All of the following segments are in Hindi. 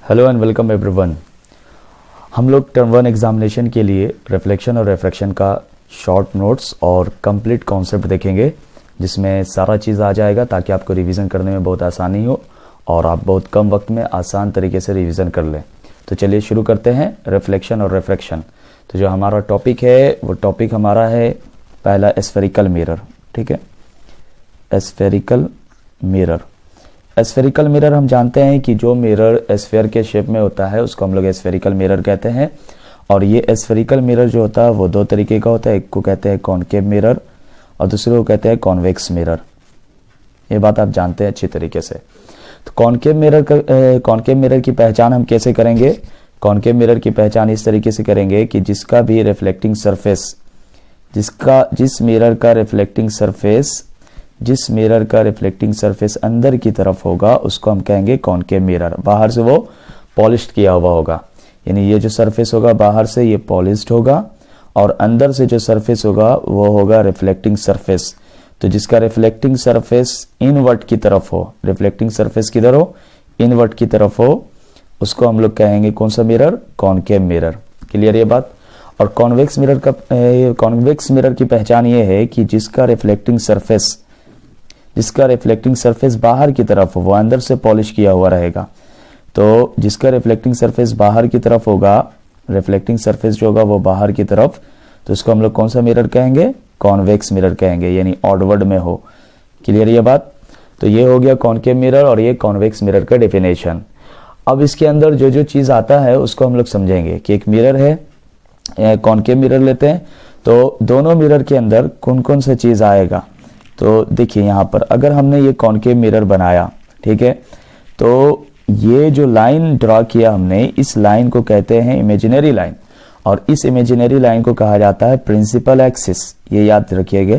Hello and welcome everyone. हम लोग टर्म 1 एग्जामिनेशन के लिए रिफ्लेक्शन और रिफ्रैक्शन का शॉर्ट नोट्स और कंप्लीट कॉन्सेप्ट देखेंगे, जिसमें सारा चीज़ आ जाएगा ताकि आपको रिवीजन करने में बहुत आसानी हो और आप बहुत कम वक्त में आसान तरीके से रिवीजन कर लें। तो चलिए शुरू करते हैं रिफ्लेक्शन और रिफ्रैक्शन। तो जो हमारा टॉपिक है वो टॉपिक हमारा है पहला स्फेरिकल मिरर। ठीक है, स्फेरिकल मिरर। स्फेरिकल मिरर हम जानते हैं कि जो मिरर स्फेयर के शेप में होता है उसको हम लोग स्फेरिकल मिरर कहते हैं। और ये स्फेरिकल मिरर जो होता है वो दो तरीके का होता है, एक को कहते हैं कॉनकेव मिरर और दूसरे को कहते हैं कॉन्वेक्स मिरर। ये बात आप जानते हैं अच्छी तरीके से। तो कॉनकेव मिरर की पहचान हम कैसे करेंगे? कॉनकेव मिरर की पहचान इस तरीके से करेंगे कि जिसका भी रिफ्लेक्टिंग सरफेस, जिस मिरर का रिफ्लेक्टिंग सरफेस अंदर की तरफ होगा उसको हम कहेंगे कॉनकेव मिरर। बाहर से वो पॉलिश्ड किया हुआ होगा, यानी ये जो सरफेस होगा बाहर से ये पॉलिश्ड होगा और अंदर से जो सरफेस होगा वो होगा रिफ्लेक्टिंग सरफेस। तो जिसका रिफ्लेक्टिंग सरफेस इनवर्ट की तरफ हो, रिफ्लेक्टिंग सरफेस किधर हो? इनवर्ट की तरफ हो, उसको हम लोग कहेंगे कौन सा मिरर? Concave mirror. क्लियर ये बात? और कॉन्वेक्स मिरर की पहचान ये है कि जिसका रिफ्लेक्टिंग सरफेस बाहर की तरफ हो, वो अंदर से पॉलिश किया हुआ रहेगा। तो जिसका रिफ्लेक्टिंग सरफेस बाहर की तरफ होगा, रिफ्लेक्टिंग सरफेस जो होगा वो बाहर की तरफ, तो उसको हम लोग कौन सा मिरर कहेंगे? कॉन्वेक्स मिरर कहेंगे, यानी ऑडवर्ड में हो। क्लियर ये बात? तो ये हो गया कॉनकेव मिरर और ये कॉन्वेक्स मिरर का डेफिनेशन। अब इसके अंदर जो जो चीज आता है उसको हम लोग समझेंगे कि एक मिरर है, कॉनकेव मिरर लेते हैं तो दोनों मिरर के अंदर कौन कौन सा चीज आएगा। तो देखिए यहाँ पर अगर हमने ये कॉनकेव मिरर बनाया, ठीक है, तो ये जो लाइन ड्रॉ किया हमने, इस लाइन को कहते हैं इमेजिनरी लाइन और इस इमेजिनरी लाइन को कहा जाता है प्रिंसिपल एक्सिस। ये याद रखिएगा,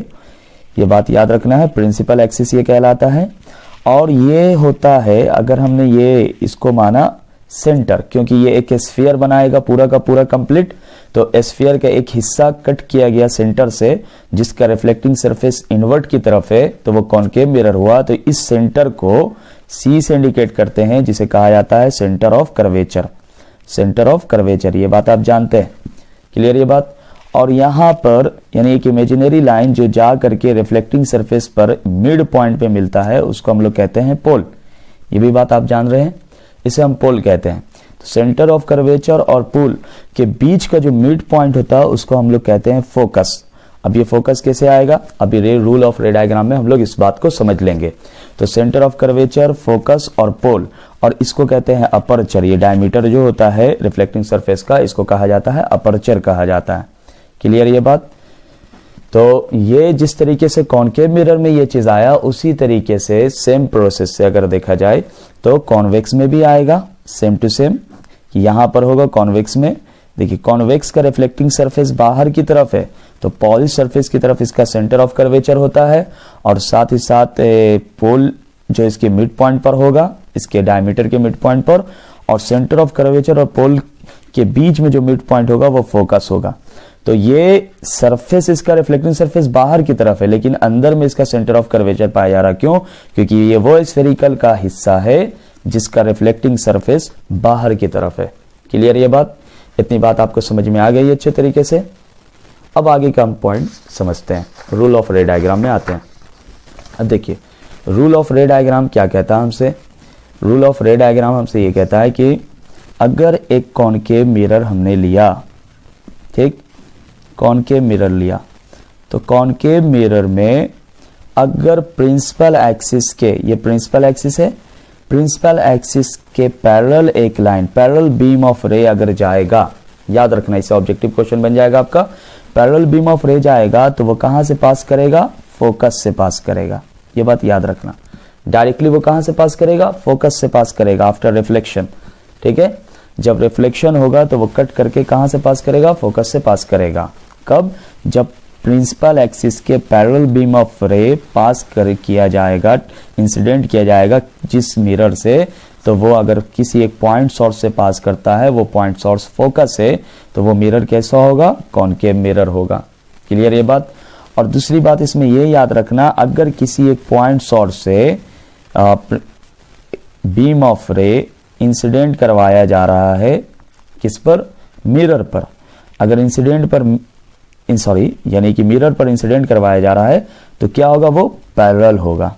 ये बात याद रखना है, प्रिंसिपल एक्सिस ये कहलाता है। और ये होता है, अगर हमने ये इसको माना सेंटर, क्योंकि ये एक स्फीयर बनाएगा पूरा का पूरा कंप्लीट, तो स्फीयर का एक हिस्सा कट किया गया सेंटर से, जिसका रिफ्लेक्टिंग सरफेस इनवर्ट की तरफ है, तो वो कॉनकेव मिरर हुआ। तो इस सेंटर को सी से इंडिकेट करते हैं, जिसे कहा जाता है centre of curvature. Centre of curvature, ये बात आप जानते हैं। क्लियर ये बात? और यहां पर यानी एक इमेजिनरी लाइन जो जा करके रिफ्लेक्टिंग सरफेस पर मिड पॉइंट पे मिलता है उसको हम लोग कहते हैं पोल। ये भी बात आप जान रहे हैं, इसे हम पोल कहते हैं। तो सेंटर ऑफ कर्वेचर और पोल के बीच का जो मिड पॉइंट होता है उसको हम लोग कहते हैं फोकस। अब ये फोकस कैसे आएगा? अभी रूल ऑफ रे डायग्राम में हम लोग इस बात को समझ लेंगे। तो सेंटर ऑफ कर्वेचर, फोकस और पोल, और इसको कहते हैं अपर्चर। ये डायमीटर जो होता है रिफ्लेक्टिंग सरफेस का, इसको कहा जाता है अपर्चर कहा जाता है। क्लियर ये बात? तो ये जिस तरीके से कॉनकेव मिरर में ये चीज आया, उसी तरीके से सेम प्रोसेस से अगर देखा जाए तो कॉन्वेक्स में भी आएगा, सेम टू सेम। कि यहां पर होगा कॉन्वेक्स में, देखिए कॉन्वेक्स का रिफ्लेक्टिंग सरफेस बाहर की तरफ है, तो पॉलिश सरफेस की तरफ इसका सेंटर ऑफ कर्वेचर होता है, और साथ ही साथ पोल जो इसके मिड पॉइंट पर होगा, इसके डायमीटर के मिड पॉइंट पर, और सेंटर ऑफ कर्वेचर और पोल के बीच में जो मिड पॉइंट होगा वो फोकस होगा। तो ये सरफेस, इसका रिफ्लेक्टिंग सरफेस बाहर की तरफ है, लेकिन अंदर में इसका सेंटर ऑफ कर्वेचर पाया जा रहा। क्यों? क्योंकि ये वो स्फेरिकल का हिस्सा है जिसका रिफ्लेक्टिंग सरफेस बाहर की तरफ है। क्लियर ये बात? इतनी बात आपको समझ में आ गई अच्छे तरीके से। अब आगे का हम पॉइंट समझते हैं, रूल ऑफ रे डायग्राम में आते हैं। अब देखिए रूल ऑफ रे डायग्राम क्या कहता है हमसे? रूल ऑफ रे डायग्राम हमसे ये कहता है कि अगर एक कॉनकेव मिरर हमने लिया, ठीक, कॉनकेव मिरर लिया, तो कॉनकेव मिरर में अगर प्रिंसिपल एक्सिस के, ये प्रिंसिपल एक्सिस है, प्रिंसिपल एक्सिस के पैरेलल एक लाइन, पैरेलल बीम ऑफ रे अगर जाएगा, याद रखना इसे ऑब्जेक्टिव क्वेश्चन बन जाएगा आपका। पैरेलल बीम ऑफ रे जाएगा तो वो कहां से पास करेगा? फोकस से पास करेगा। ये बात याद रखना। डायरेक्टली वो कहां से पास करेगा? फोकस से पास करेगा आफ्टर रिफ्लेक्शन। ठीक है, जब रिफ्लेक्शन होगा तो वो कट करके कहां से पास करेगा? फोकस से पास करेगा। कब? जब प्रिंसिपल एक्सिस के पैरेलल बीम ऑफ रे पास किया जाएगा, इंसिडेंट किया जाएगा जिस मिरर से, तो वो अगर किसी एक पॉइंट सोर्स से पास करता है, वो पॉइंट सोर्स फोकस है, तो वो मिरर कैसा होगा? कॉनकेव मिरर होगा। क्लियर ये बात? और दूसरी बात इसमें ये याद रखना, अगर किसी एक पॉइंट सोर्स से बीम ऑफ रे इंसिडेंट करवाया जा रहा है किस पर, मिरर पर, अगर इंसिडेंट पर यानी कि मिरर पर इंसिडेंट करवाया जा रहा है तो क्या होगा, वो पैरेलल होगा।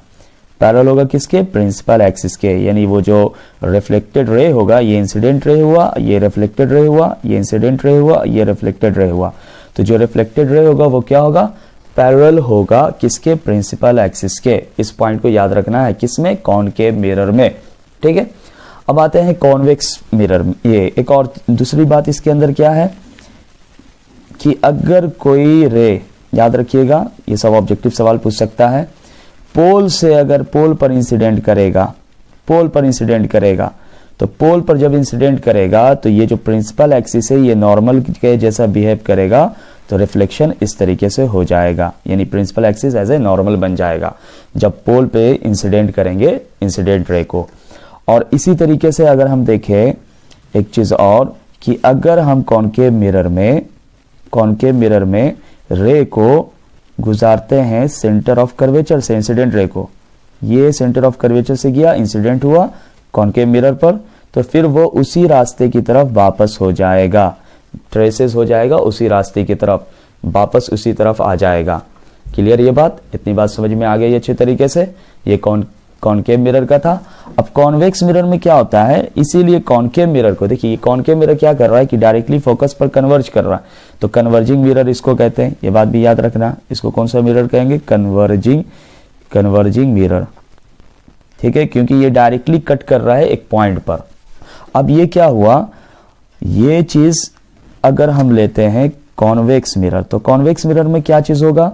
पैरेलल होगा किसके, प्रिंसिपल एक्सिस के, यानी वो जो रिफ्लेक्टेड रे होगा, ये इंसिडेंट रे हुआ, ये रिफ्लेक्टेड रे हुआ, ये इंसिडेंट रे हुआ, ये रिफ्लेक्टेड रे हुआ, तो जो रिफ्लेक्टेड रे होगा वो क्या होगा, पैरेलल होगा किसके, प्रिंसिपल एक्सिस के। इस पॉइंट को याद रखना है, किसमें, कॉनकेव मिरर में। ठीक है, अब आते हैं कॉन्वेक्स मिरर। ये एक और दूसरी बात इसके अंदर क्या है कि अगर कोई रे, याद रखिएगा ये सब ऑब्जेक्टिव सवाल पूछ सकता है, पोल से अगर पोल पर इंसिडेंट करेगा, पोल पर इंसिडेंट करेगा, तो पोल पर जब इंसिडेंट करेगा तो ये जो प्रिंसिपल एक्सिस है ये नॉर्मल के जैसा बिहेव करेगा, तो रिफ्लेक्शन इस तरीके से हो जाएगा, यानी principal axis as a normal बन जाएगा जब पोल पे इंसिडेंट करेंगे इंसिडेंट रे को। और इसी तरीके से अगर हम देखें एक चीज और कि अगर हम कॉनकेव मिरर में रे को गुजारते हैं सेंटर ऑफ कर्वेचर से, इंसिडेंट रे को, ये सेंटर ऑफ कर्वेचर से गया, इंसिडेंट हुआ कॉनकेव मिरर पर, तो फिर वो उसी रास्ते की तरफ वापस हो जाएगा, ट्रेसेस हो जाएगा उसी रास्ते की तरफ, वापस उसी तरफ आ जाएगा। क्लियर ये बात, इतनी बात समझ में आ गई अच्छे तरीके से। ये कॉनकेव मिरर का था। अब कॉन्वेक्स मिरर में क्या होता है, इसीलिए कॉनकेव मिरर को देखिए, कॉनकेव मिरर क्या कर रहा है कि डायरेक्टली फोकस पर कन्वर्ज कर रहा है, तो कन्वर्जिंग मिरर इसको कहते हैं, ये बात भी याद रखना। इसको कौन सा मिरर कहेंगे, कन्वर्जिंग मिरर। ठीक है, क्योंकि ये डायरेक्टली कट कर रहा है एक पॉइंट पर। अब ये क्या हुआ, ये चीज अगर हम लेते हैं कॉन्वेक्स मिरर, तो कॉन्वेक्स मिरर में क्या चीज होगा,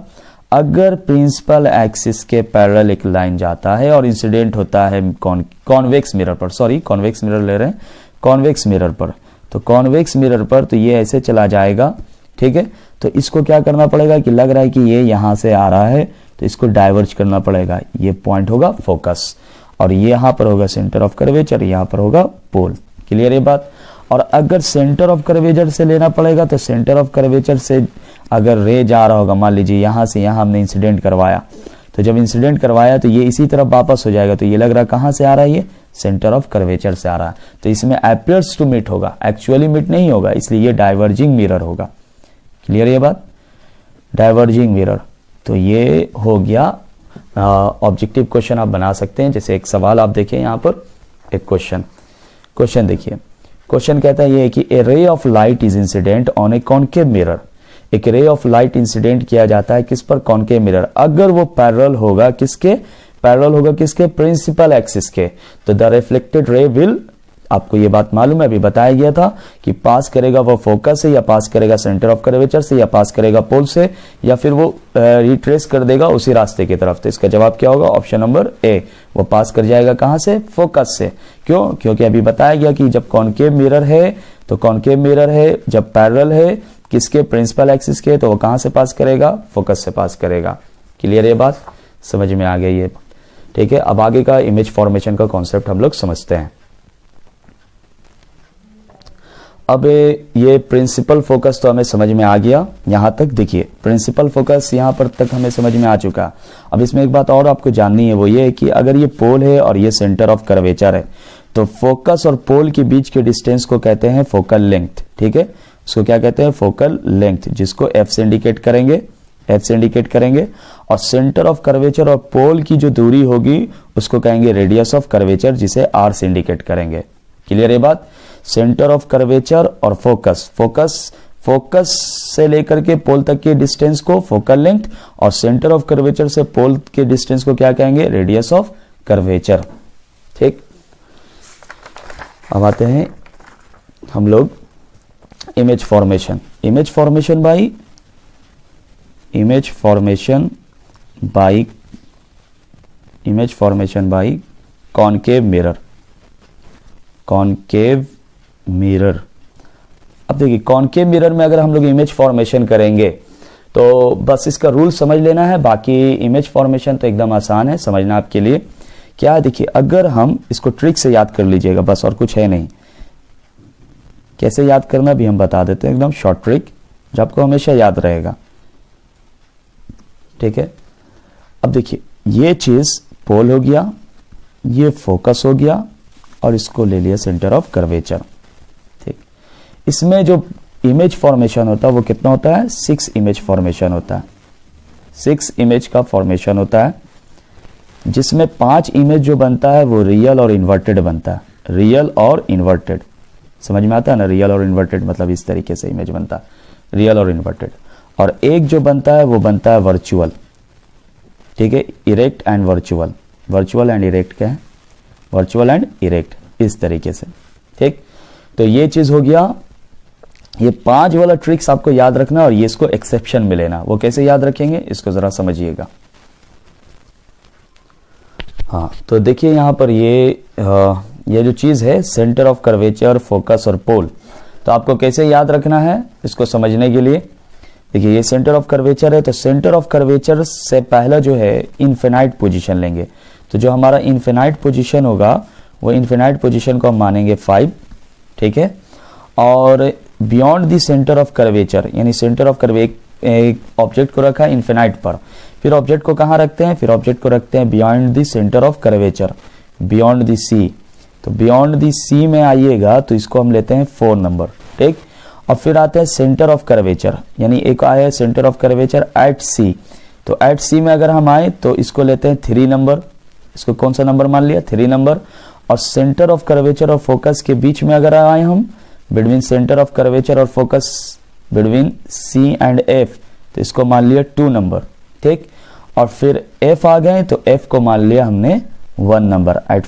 अगर प्रिंसिपल एक्सिस के पैरेलल एक लाइन जाता है और इंसिडेंट होता है कॉन्वेक्स मिरर पर, सॉरी कॉन्वेक्स मिरर ले रहे हैं, कॉन्वेक्स मिरर पर, तो कॉन्वेक्स मिरर पर तो ये ऐसे चला जाएगा। ठीक है, तो इसको क्या करना पड़ेगा कि लग रहा है कि ये यहां से आ रहा है, तो इसको डाइवर्ज करना पड़ेगा। ये पॉइंट होगा फोकस, और ये यहां पर होगा सेंटर ऑफ कर्वेचर, यहां पर होगा पोल। क्लियर ये बात। और अगर सेंटर ऑफ कर्वेचर से लेना पड़ेगा, तो सेंटर ऑफ कर्वेचर से अगर रे जा रहा होगा, मान लीजिए यहां से यहां हमने इंसिडेंट करवाया, तो जब इंसिडेंट करवाया तो ये इसी तरफ वापस हो जाएगा, तो ये लग रहा है कहां से आ रहा है, ये सेंटर ऑफ कर्वेचर से आ रहा है, तो इसमें अपीयर्स टू मीट होगा, एक्चुअली मीट नहीं होगा, इसलिए ये डाइवर्जिंग मिरर होगा। क्लियर ये बात, डाइवर्जिंग मिरर। तो ये हो गया ऑब्जेक्टिव क्वेश्चन आप बना सकते हैं। जैसे एक सवाल आप देखिए यहां पर, एक क्वेश्चन देखिए, क्वेश्चन कहता है ये कि a ray of light is incident on a concave mirror, एक रे ऑफ लाइट इंसिडेंट किया जाता है किस पर, कॉनकेव मिरर, अगर वो पैरेलल होगा किसके, प्रिंसिपल एक्सिस के, तो द रिफ्लेक्टेड रे विल, आपको ये बात मालूम है, अभी बताया गया था कि पास करेगा वो फोकस से, या पास करेगा सेंटर ऑफ कर्वेचर से, या पास करेगा पोल से, या फिर वो रिट्रेस कर देगा उसी रास्ते की तरफ। तो इसका जवाब क्या होगा, ऑप्शन नंबर ए, वो पास कर जाएगा कहां से, फोकस से। क्यों, क्योंकि अभी बताया गया कि जब कॉनकेव मिरर है, तो कॉनकेव मिरर है जब पैरेलल है किसके, प्रिंसिपल एक्सिस के, तो वो कहां से पास करेगा, फोकस से पास करेगा। क्लियर ये बात, समझ में आ गई है। ठीक है, अब आगे का इमेज फॉर्मेशन का कॉन्सेप्ट हम लोग समझते हैं। अब ये प्रिंसिपल फोकस तो हमें समझ में आ गया, यहां तक देखिए प्रिंसिपल फोकस यहां पर तक हमें समझ में आ चुका। अब इसमें एक बात और आपको जाननी है, वो ये है कि अगर ये पोल है और ये सेंटर ऑफ कर्वेचर है, तो फोकस और पोल के बीच के डिस्टेंस को कहते हैं फोकल लेंथ। ठीक है, उसको क्या कहते हैं, फोकल लेंथ, जिसको एफ से इंडिकेट करेंगे, और सेंटर ऑफ कर्वेचर और पोल की जो दूरी होगी उसको कहेंगे रेडियस ऑफ कर्वेचर, जिसे आर से इंडिकेट करेंगे। क्लियर ये बात, सेंटर ऑफ कर्वेचर और फोकस से लेकर के पोल तक के डिस्टेंस को फोकल लेंथ, और सेंटर ऑफ कर्वेचर से पोल के डिस्टेंस को क्या कहेंगे, रेडियस ऑफ कर्वेचर। ठीक, अब आते हैं हम लोग image formation by concave mirror. अब देखिए कॉनकेव मिरर में अगर हम लोग इमेज फॉर्मेशन करेंगे तो बस इसका रूल समझ लेना है, बाकी इमेज फॉर्मेशन तो एकदम आसान है समझना आपके लिए। क्या है देखिए, अगर हम इसको ट्रिक से याद कर लीजिएगा बस, और कुछ है नहीं। कैसे याद करना भी हम बता देते हैं, एकदम शॉर्ट ट्रिक जो आपको हमेशा याद रहेगा। ठीक है, अब देखिए ये चीज पोल हो गया, ये फोकस हो गया, और इसको ले लिया सेंटर ऑफ कर्वेचर। ठीक, इसमें जो इमेज फॉर्मेशन होता है वो कितना होता है, 6 इमेज फॉर्मेशन होता है। 6 इमेज का फॉर्मेशन होता है, जिसमें 5 इमेज जो बनता है वो रियल और इन्वर्टेड बनता है। रियल और इन्वर्टेड समझ में आता है ना, रियल और इन्वर्टेड मतलब इस तरीके से इमेज बनता है, रियल और इन्वर्टेड। और एक जो बनता है वो बनता है वर्चुअल। ठीक है, erect and virtual, virtual and erect क्या है, वर्चुअल एंड इरेक्ट, इस तरीके से। ठीक, तो ये चीज हो गया। ये 5 वाला ट्रिक्स आपको याद रखना और ये इसको एक्सेप्शन में लेना। वो कैसे याद रखेंगे इसको जरा समझिएगा। हाँ, तो देखिए यहां पर ये जो चीज है सेंटर ऑफ कर्वेचर, फोकस और पोल, तो आपको कैसे याद रखना है इसको समझने के लिए। देखिए ये सेंटर ऑफ कर्वेचर है, तो सेंटर ऑफ कर्वेचर से पहला जो है इनफिनाइट पोजीशन लेंगे। तो जो हमारा इनफिनाइट पोजीशन होगा वो इनफिनाइट पोजीशन को हम मानेंगे 5। ठीक है, और beyond the centre of curvature, यानी सेंटर ऑफ एक ऑब्जेक्ट को रखा है इनफिनाइट पर, फिर ऑब्जेक्ट को कहाँ रखते हैं, फिर ऑब्जेक्ट को रखते हैं beyond the centre of curvature, beyond the C. तो बियॉन्ड द सी में आइएगा तो इसको हम लेते हैं 4 नंबर। ठीक, और फिर आते हैं सेंटर ऑफ कर्वेचर, यानी एक आया है सेंटर ऑफ कर्वेचर एट सी। तो एट सी में अगर हम आए तो इसको लेते हैं 3 नंबर। इसको कौन सा नंबर मान लिया, 3 नंबर। और सेंटर ऑफ कर्वेचर और फोकस के बीच में अगर आए हम, बिटवीन सेंटर ऑफ कर्वेचर और focus between C and F, तो इसको मान लिया 2 नंबर। ठीक, और फिर एफ आ गए तो एफ को मान लिया हमने 1 नंबर। एट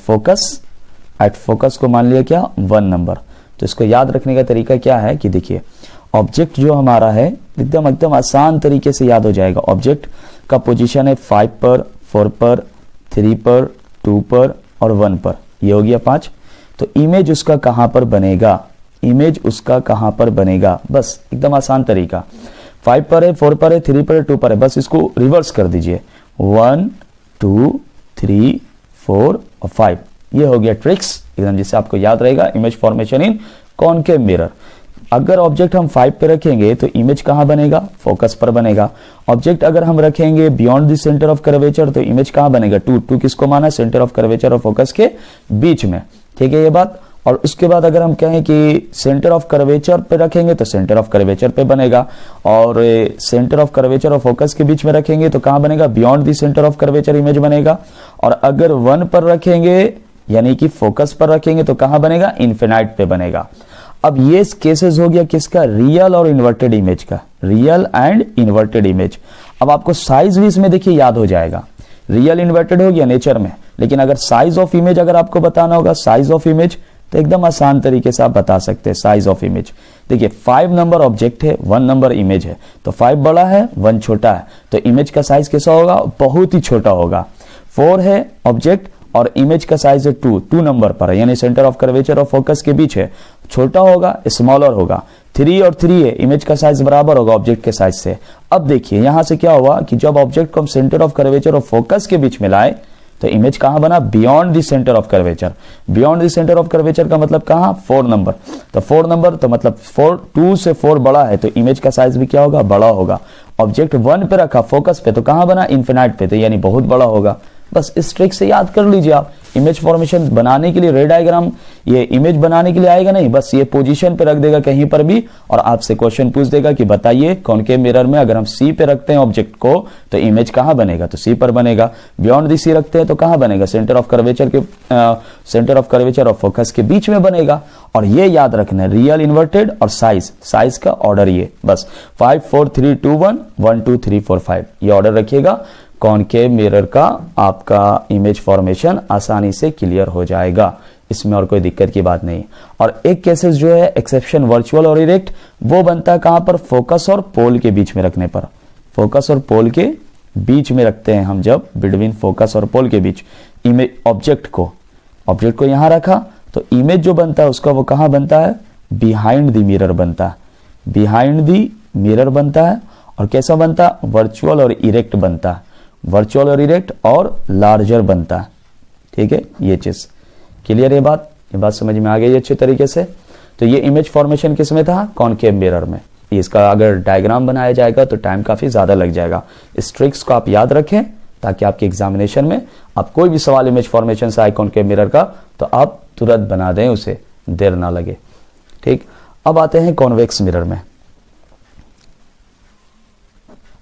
फोकस को मान लिया क्या, 1 नंबर। तो इसको याद रखने का तरीका क्या है कि देखिए ऑब्जेक्ट जो हमारा है एकदम आसान तरीके से याद हो जाएगा। ऑब्जेक्ट का पोजीशन है 5 पर, 4 पर, 3 पर, 2 पर और 1 पर, ये हो गया 5। तो इमेज उसका कहां पर बनेगा, इमेज उसका कहां पर बनेगा, बस एकदम आसान तरीका। 5 पर है, 4 पर है, 3 पर है, 2 पर है, बस इसको रिवर्स कर दीजिए, 1 2 3 4 और 5। ये हो गया ट्रिक्स एकदम जिससे आपको याद रहेगा, इमेज फॉर्मेशन इन कॉनकेव मिरर। अगर ऑब्जेक्ट हम 5 पे रखेंगे तो इमेज कहां बनेगा, फोकस पर बनेगा। ऑब्जेक्ट अगर हम रखेंगे beyond the centre of curvature तो इमेज कहां बनेगा, 2 किसको माना, सेंटर ऑफ कर्वेचर और फोकस के बीच में। ठीक है ये बात। और उसके बाद अगर हम कहें कि सेंटर ऑफ कर्वेचर पे रखेंगे तो सेंटर ऑफ कर्वेचर पे बनेगा, और सेंटर ऑफ कर्वेचर और फोकस के बीच में रखेंगे तो कहां बनेगा, beyond the centre of curvature image बनेगा। और अगर 1 पर रखेंगे यानी कि फोकस पर रखेंगे तो कहां बनेगा, इनफिनाइट पे बनेगा। अब ये केसेस हो गया किसका, रियल और इन्वर्टेड इमेज का, रियल एंड इन्वर्टेड इमेज। अब आपको साइज भी इसमें देखिए याद हो जाएगा, रियल इन्वर्टेड हो गया नेचर में, लेकिन अगर साइज ऑफ इमेज अगर आपको बताना होगा, साइज ऑफ इमेज, तो एकदम आसान तरीके से आप बता सकते हैं साइज ऑफ इमेज। देखिए 5 नंबर ऑब्जेक्ट है, 1 नंबर इमेज है, तो 5 बड़ा है 1 छोटा है, तो इमेज का साइज कैसा होगा, बहुत ही छोटा होगा। 4 है ऑब्जेक्ट और इमेज का साइज है 2 नंबर पर है, यानी सेंटर ऑफ कर्वेचर और फोकस के बीच है, छोटा होगा, स्मॉलर होगा। 3 और 3 है, इमेज का साइज बराबर होगा ऑब्जेक्ट के साइज से। अब देखिए यहां से क्या हुआ कि जब ऑब्जेक्ट को हम सेंटर ऑफ कर्वेचर और फोकस के बीच में लाए तो इमेज कहां बना, beyond the centre of curvature. Beyond the centre of curvature का मतलब कहां, 4 नंबर। तो 4 नंबर तो मतलब 2 से 4 बड़ा है तो इमेज का साइज भी क्या होगा, बड़ा होगा। ऑब्जेक्ट 1 पे रखा फोकस पे तो कहां बना, इनफिनाइट पे, तो यानी बहुत बड़ा होगा। बस इस ट्रिक से याद कर लीजिए आप। इमेज फॉर्मेशन बनाने के लिए रे डायग्राम ये इमेज बनाने के लिए आएगा नहीं, बस ये पोजीशन पे रख देगा कहीं पर भी और आपसे क्वेश्चन पूछ देगा कि बताइए कॉनकेव मिरर में अगर हम सी पे रखते हैं ऑब्जेक्ट को तो इमेज कहां बनेगा, तो सी पर बनेगा। बियॉन्ड द सी रखते हैं तो कहां बनेगा, सेंटर ऑफ कर्वेचर और फोकस के बीच में बनेगा। और ये याद रखना है रियल इन्वर्टेड और साइज का ऑर्डर, ये बस 5 4 3 2 1 1 2 3 4 5 ये ऑर्डर रखिएगा। कॉनकेव मिरर का आपका इमेज फॉर्मेशन आसानी से क्लियर हो जाएगा, इसमें और कोई दिक्कत की बात नहीं। और एक केसेस जो है एक्सेप्शन वर्चुअल और इरेक्ट, वो बनता है कहां पर, फोकस और पोल के बीच में रखने पर। फोकस और पोल के बीच में रखते हैं हम, जब बिटवीन फोकस और पोल के बीच इमेज ऑब्जेक्ट को यहां रखा तो इमेज जो बनता है उसका वो कहां बनता है, बिहाइंड द मिरर बनता है, बिहाइंड द मिरर बनता है। और कैसा बनता है, वर्चुअल और इरेक्ट बनता है, वर्चुअल और इरेक्ट और लार्जर बनता है। ठीक है ये चीज क्लियर, ये बात समझ में आ गई अच्छे तरीके से। तो ये इमेज फॉर्मेशन किस में था, कॉनकेव मिरर में। इसका अगर डायग्राम बनाया जाएगा तो टाइम काफी ज्यादा लग जाएगा। इस ट्रिक्स को आप याद रखें ताकि आपके एग्जामिनेशन में आप कोई भी सवाल इमेज फॉर्मेशन से आए कॉनकेव मिरर का तो आप तुरंत बना दें उसे, देर ना लगे। ठीक, अब आते हैं कॉन्वेक्स मिरर में।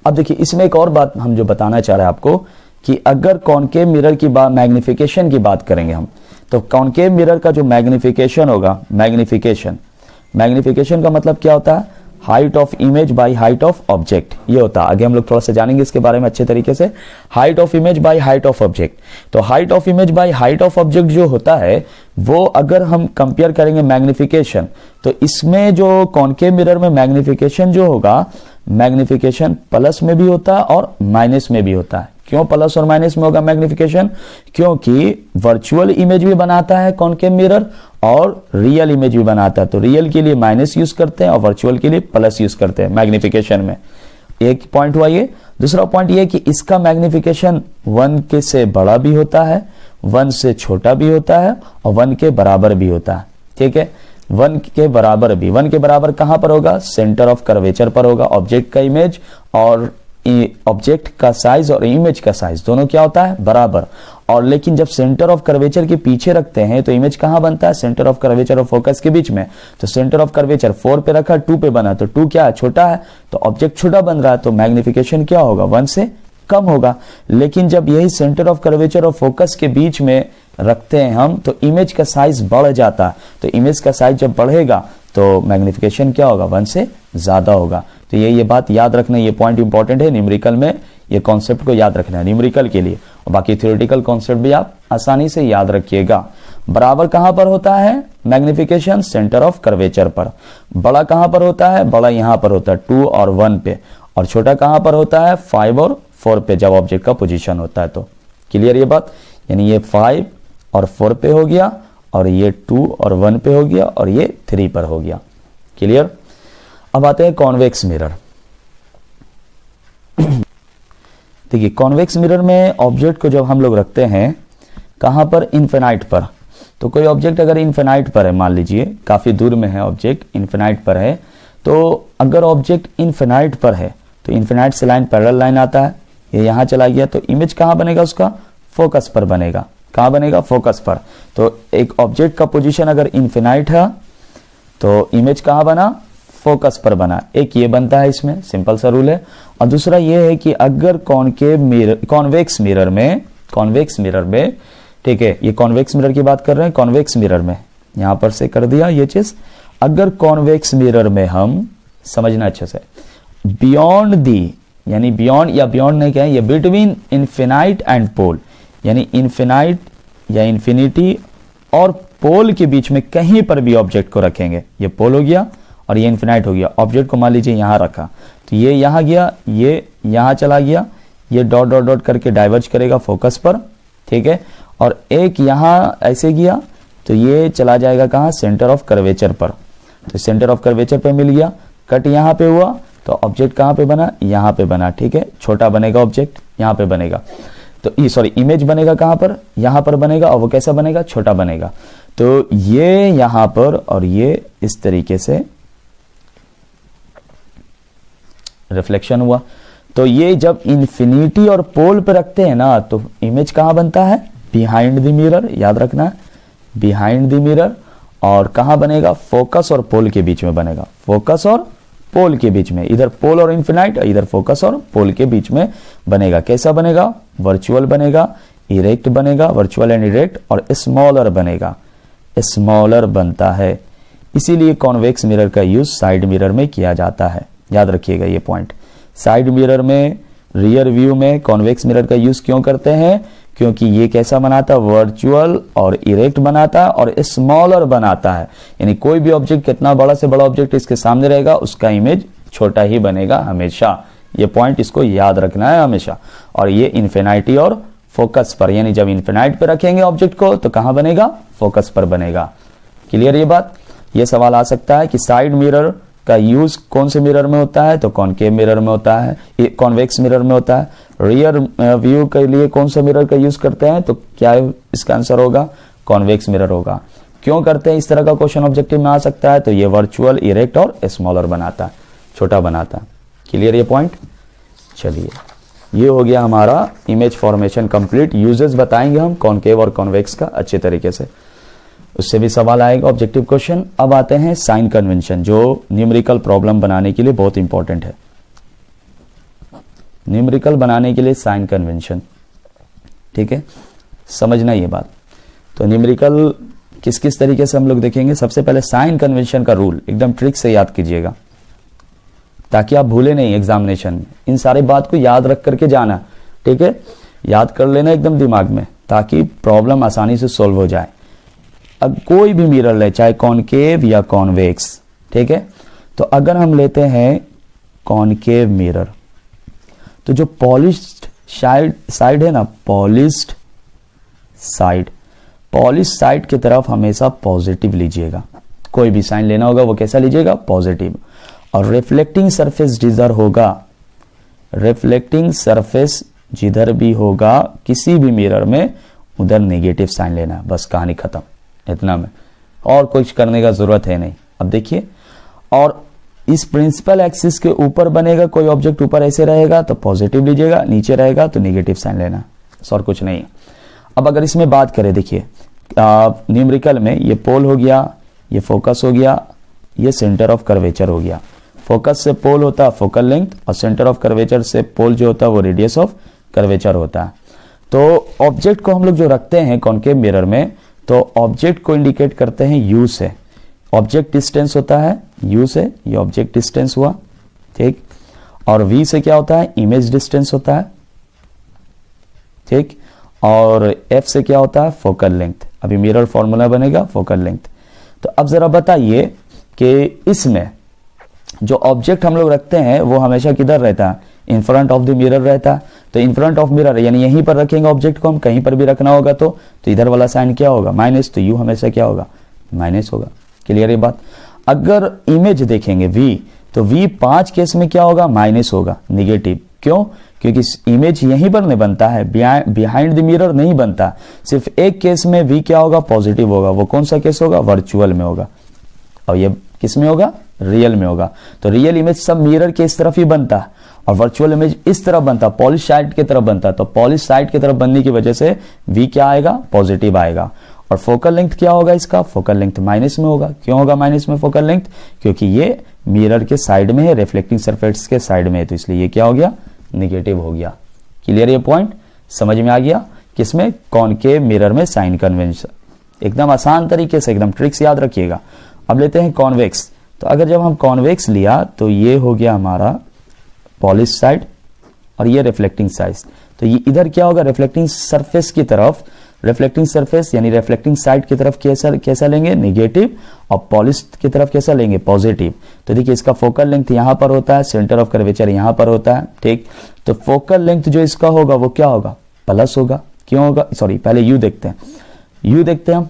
अब देखिए इसमें एक और बात हम जो बताना चाह रहे हैं आपको कि अगर कॉनकेव मिरर की बात, मैग्निफिकेशन की बात करेंगे हम, तो कॉनकेव मिरर का जो मैग्निफिकेशन होगा, मैग्निफिकेशन का मतलब क्या होता है? Height of image by height of object, ये होता है। आगे हम लोग थोड़ा सा जानेंगे इसके बारे में अच्छे तरीके से। Height of image by height of object, तो height of image by height of object जो होता है वो अगर हम कंपेयर करेंगे मैग्निफिकेशन, तो इसमें जो कॉनकेव मिरर में मैग्निफिकेशन जो होगा, मैग्निफिकेशन प्लस में भी होता है और माइनस में भी होता है। क्यों प्लस और माइनस में होगा मैग्निफिकेशन? क्योंकि वर्चुअल इमेज भी बनाता है कॉनकेव मिरर और रियल इमेज भी बनाता है। तो रियल के लिए माइनस यूज करते हैं और वर्चुअल के लिए प्लस यूज करते हैं मैग्निफिकेशन में। एक पॉइंट हुआ ये। दूसरा पॉइंट ये कि इसका मैग्निफिकेशन 1 के से बड़ा भी होता है, 1 से छोटा भी होता है और 1 के बराबर भी होता है। ठीक है, 1 के बराबर भी। 1 के बराबर कहां पर होगा? सेंटर ऑफ कर्वेचर पर होगा। ऑब्जेक्ट का इमेज और ऑब्जेक्ट का साइज और इमेज का साइज दोनों क्या होता है? बराबर। और लेकिन जब सेंटर ऑफ कर्वेचर के पीछे रखते हैं तो इमेज कहां बनता है? सेंटर ऑफ कर्वेचर और फोकस के बीच में। तो सेंटर ऑफ कर्वेचर 4 पे रखा, 2 पे बना, तो 2 क्या है? छोटा है, तो ऑब्जेक्ट छोटा बन रहा है, तो मैग्निफिकेशन क्या होगा? 1 से कम होगा। लेकिन जब यही सेंटर ऑफ कर्वेचर और फोकस के बीच में रखते हैं हम, तो इमेज का साइज बढ़ जाता है। तो इमेज का साइज जब बढ़ेगा तो मैग्निफिकेशन क्या होगा? 1 से ज्यादा होगा। तो ये बात याद रखना, ये पॉइंट इंपॉर्टेंट है न्यूमेरिकल में, ये कॉन्सेप्ट को याद रखना है न्यूमेरिकल के लिए। और बाकी थ्योरेटिकल कॉन्सेप्ट भी आप आसानी से याद रखिएगा। बराबर कहां पर होता है मैग्निफिकेशन? सेंटर ऑफ कर्वेचर पर। बड़ा कहां पर होता है? बड़ा यहां पर होता है 2 और 1 पे। और छोटा कहां पर होता है? 5 और 4 पे, जब ऑब्जेक्ट का पोजीशन होता है। तो क्लियर ये बात? यानी ये 5 और 4 पे हो गया, और ये 2 और 1 पे हो गया, और ये 3 पर हो गया। क्लियर? अब आते हैं कॉन्वेक्स मिरर। देखिए कॉन्वेक्स मिरर में ऑब्जेक्ट को जब हम लोग रखते हैं कहां पर? इन्फिनाइट पर। तो कोई ऑब्जेक्ट अगर इन्फिनाइट पर है, मान लीजिए काफी दूर में है ऑब्जेक्ट, इन्फिनाइट पर है, तो अगर ऑब्जेक्ट इन्फिनाइट पर है तो इन्फिनाइट से लाइन पैरेलल लाइन आता है, ये यहां चला गया, तो इमेज कहां बनेगा? उसका फोकस पर बनेगा। कहां बनेगा? फोकस पर। तो एक ऑब्जेक्ट का पोजीशन अगर इन्फिनाइट है तो इमेज कहां बना? फोकस पर बना। एक ये बनता है, इसमें सिंपल सा रूल है। और दूसरा ये है कि अगर कॉन्वेक्स मिरर में, ठीक है, ये कॉन्वेक्स मिरर की बात कर रहे हैं, कॉन्वेक्स मिरर में यहां पर से कर दिया ये चीज। अगर कॉन्वेक्स मिरर में हम समझना अच्छे से, बियॉन्ड दी, यानी बियॉन्ड या बियॉन्ड नहीं कहें, ये बिटवीन इन्फिनाइट एंड पोल, यानी इन्फिनाइट या इन्फिनिटी और पोल के बीच में कहीं पर भी ऑब्जेक्ट को रखेंगे, ये पोल हो गया और ये इन्फिनाइट हो गया। ऑब्जेक्ट को मान लीजिए यहां रखा, तो ये यहां गया, ये यहां चला गया, ये डॉट डॉट डॉट करके डाइवर्ज करेगा फोकस पर, ठीक है। और एक यहां ऐसे गया तो ये चला जाएगा कहां? सेंटर ऑफ कर्वेचर पर। तो सेंटर ऑफ कर्वेचर पर मिल गया, कट यहां पे हुआ, तो ऑब्जेक्ट कहां पे बना? यहां पे बना, ठीक है। छोटा बनेगा ऑब्जेक्ट, यहां पे बनेगा, तो सॉरी इमेज बनेगा कहां पर? यहां पर बनेगा। और वो कैसा बनेगा? छोटा बनेगा। तो ये यहां पर और ये इस तरीके से रिफ्लेक्शन हुआ। तो ये जब इन्फिनिटी और पोल पे रखते हैं ना, तो इमेज कहां बनता है? बिहाइंड द मिरर, याद रखना है, बिहाइंड द मिरर। और कहां बनेगा? फोकस और पोल के बीच में बनेगा, फोकस और पोल के बीच में, इधर पोल और इन्फिनाइट, इधर फोकस और पोल के बीच में बनेगा। कैसा बनेगा? वर्चुअल बनेगा, इरेक्ट बनेगा, वर्चुअल एंड इरेक्ट, और स्मॉलर बनेगा, स्मॉलर बनता है। इसीलिए कॉन्वेक्स मिरर का यूज साइड मिरर में किया जाता है, याद रखिएगा ये पॉइंट। साइड मिरर में, रियर व्यू में कॉन्वेक्स मिरर का यूज क्यों करते हैं? क्योंकि ये कैसा बनाता है? वर्चुअल और इरेक्ट बनाता है और स्मॉलर बनाता है। यानी कोई भी ऑब्जेक्ट, कितना बड़ा से बड़ा ऑब्जेक्ट इसके सामने रहेगा, उसका इमेज छोटा ही बनेगा हमेशा। ये पॉइंट इसको याद रखना है हमेशा। और ये इन्फिनिटी और फोकस पर, यानी जब इन्फिनाइट पे रखेंगे ऑब्जेक्ट को तो कहां बनेगा? फोकस पर बनेगा। क्लियर ये बात? ये सवाल आ सकता है कि साइड मिरर का यूज कौन से मिरर में होता है? तो कॉनकेव मिरर में होता है, कॉन्वेक्स मिरर में होता है। रियर व्यू के लिए कौन सा मिरर का यूज करते हैं? तो क्या इसका आंसर होगा? कॉन्वेक्स मिरर होगा। क्यों करते हैं? इस तरह का क्वेश्चन ऑब्जेक्टिव में आ सकता है। तो ये वर्चुअल, इरेक्ट और स्मॉलर बनाता है, छोटा बनाता है। क्लियर ये पॉइंट? चलिए, ये हो गया हमारा इमेज फॉर्मेशन कंप्लीट। यूजेस बताएंगे हम कॉनकेव और कॉन्वेक्स का अच्छे तरीके से। उससे भी सवाल आएगा ऑब्जेक्टिव क्वेश्चन। अब आते हैं साइन कन्वेंशन, जो न्यूमेरिकल प्रॉब्लम बनाने के लिए बहुत इंपॉर्टेंट है। न्यूमेरिकल बनाने के लिए साइन कन्वेंशन, ठीक है, समझना ये बात। तो न्यूमेरिकल किस किस तरीके से हम लोग देखेंगे। सबसे पहले साइन कन्वेंशन का रूल एकदम ट्रिक से याद कीजिएगा ताकि आप भूले नहीं एग्जामिनेशन में। इन सारे बात को याद रख करके जाना, ठीक है, याद कर लेना एकदम दिमाग में ताकि प्रॉब्लम आसानी से सॉल्व हो जाए। अब कोई भी मिरर ले, चाहे कॉनकेव या कॉन्वेक्स, ठीक है, तो अगर हम लेते हैं कॉनकेव मिरर, तो जो पॉलिश्ड साइड है ना, पॉलिश्ड साइड की तरफ हमेशा पॉजिटिव लीजिएगा। कोई भी साइन लेना होगा वो कैसा लीजिएगा, पॉजिटिव। और रिफ्लेक्टिंग सरफेस जिधर होगा, रिफ्लेक्टिंग सरफेस जिधर भी होगा किसी भी मिरर में, उधर नेगेटिव साइन लेना। बस कहानी खत्म, इतना में, और कुछ करने का जरूरत है नहीं। अब देखिए, और इस प्रिंसिपल एक्सिस के ऊपर बनेगा कोई ऑब्जेक्ट, ऊपर ऐसे रहेगा तो पॉजिटिव लीजिएगा, नीचे रहेगा तो नेगेटिव साइन लेना, और कुछ नहीं है। अब अगर इसमें बात करें, देखिए न्यूमेरिकल में ये पोल हो गया, ये फोकस हो गया, ये सेंटर ऑफ कर्वेचर हो गया। फोकस से पोल होता है फोकल लेंथ, और सेंटर ऑफ कर्वेचर से पोल जो होता है वो रेडियस ऑफ कर्वेचर होता है। तो ऑब्जेक्ट को हम लोग जो रखते हैं कॉनकेव मिरर में, तो ऑब्जेक्ट को इंडिकेट करते हैं यू से। ऑब्जेक्ट डिस्टेंस होता है यू से, ये ऑब्जेक्ट डिस्टेंस हुआ, ठीक। और वी से क्या होता है, इमेज डिस्टेंस होता है, ठीक। और एफ से क्या होता है, फोकल लेंथ। अभी मिरर फॉर्मूला बनेगा फोकल लेंथ। तो अब जरा बताइए कि इसमें जो ऑब्जेक्ट हम लोग रखते हैं वो हमेशा किधर रहता है, in front of the mirror रहता है। तो इन फ्रंट ऑफ मिरर यानी यहीं पर रखेंगे ऑब्जेक्ट को हम, कहीं पर भी रखना होगा तो इधर वाला साइन क्या होगा, माइनस। तो यू हमेशा क्या होगा, माइनस होगा। क्लियर ये बात। अगर इमेज देखेंगे वी, तो वी 5 केस में क्या होगा, माइनस होगा, निगेटिव। क्यों, क्योंकि इमेज यहीं पर नहीं बनता है, बिहाइंड द मिरर नहीं बनता। सिर्फ एक केस में वी क्या होगा, पॉजिटिव होगा। वो कौन सा केस होगा, वर्चुअल में होगा। और ये किस में होगा, रियल में होगा। तो रियल इमेज सब मिरर के इस तरफ ही बनता है, और वर्चुअल इमेज इस तरफ बनता, पॉलिश साइड की तरफ बनता। तो पॉलिश साइड की तरफ बनने की वजह से वी क्या आएगा, पॉजिटिव आएगा। और फोकल लेंथ क्या होगा इसका, फोकल लेंथ माइनस में होगा। क्यों होगा माइनस में फोकल लेंथ, क्योंकि ये मिरर के साइड में है, रिफ्लेक्टिंग सरफेस के साइड में है, तो इसलिए ये क्या हो गया, निगेटिव हो गया। क्लियर ये पॉइंट समझ में आ गया। किसमें, कॉनकेव मिरर में साइन कन्वेंशन। एकदम आसान तरीके से, एकदम ट्रिक्स याद रखिएगा। अब लेते हैं कॉन्वेक्स। तो अगर जब हम कॉन्वेक्स लिया तो ये हो गया हमारा पॉलिश साइड, और ये रिफ्लेक्टिंग साइड। तो ये इधर क्या होगा, रिफ्लेक्टिंग सरफेस की तरफ, रिफ्लेक्टिंग सरफेस यानी रिफ्लेक्टिंग साइड की तरफ कैसा लेंगे, नेगेटिव। और पॉलिश की तरफ कैसा लेंगे, पॉजिटिव। तो देखिए इसका फोकल लेंथ यहां पर होता है, सेंटर ऑफ कर्वेचर यहां पर होता है, ठीक। तो फोकल लेंथ जो इसका होगा वो क्या होगा, प्लस होगा। क्यों होगा, सॉरी पहले यू देखते हैं, यू देखते हैं हम।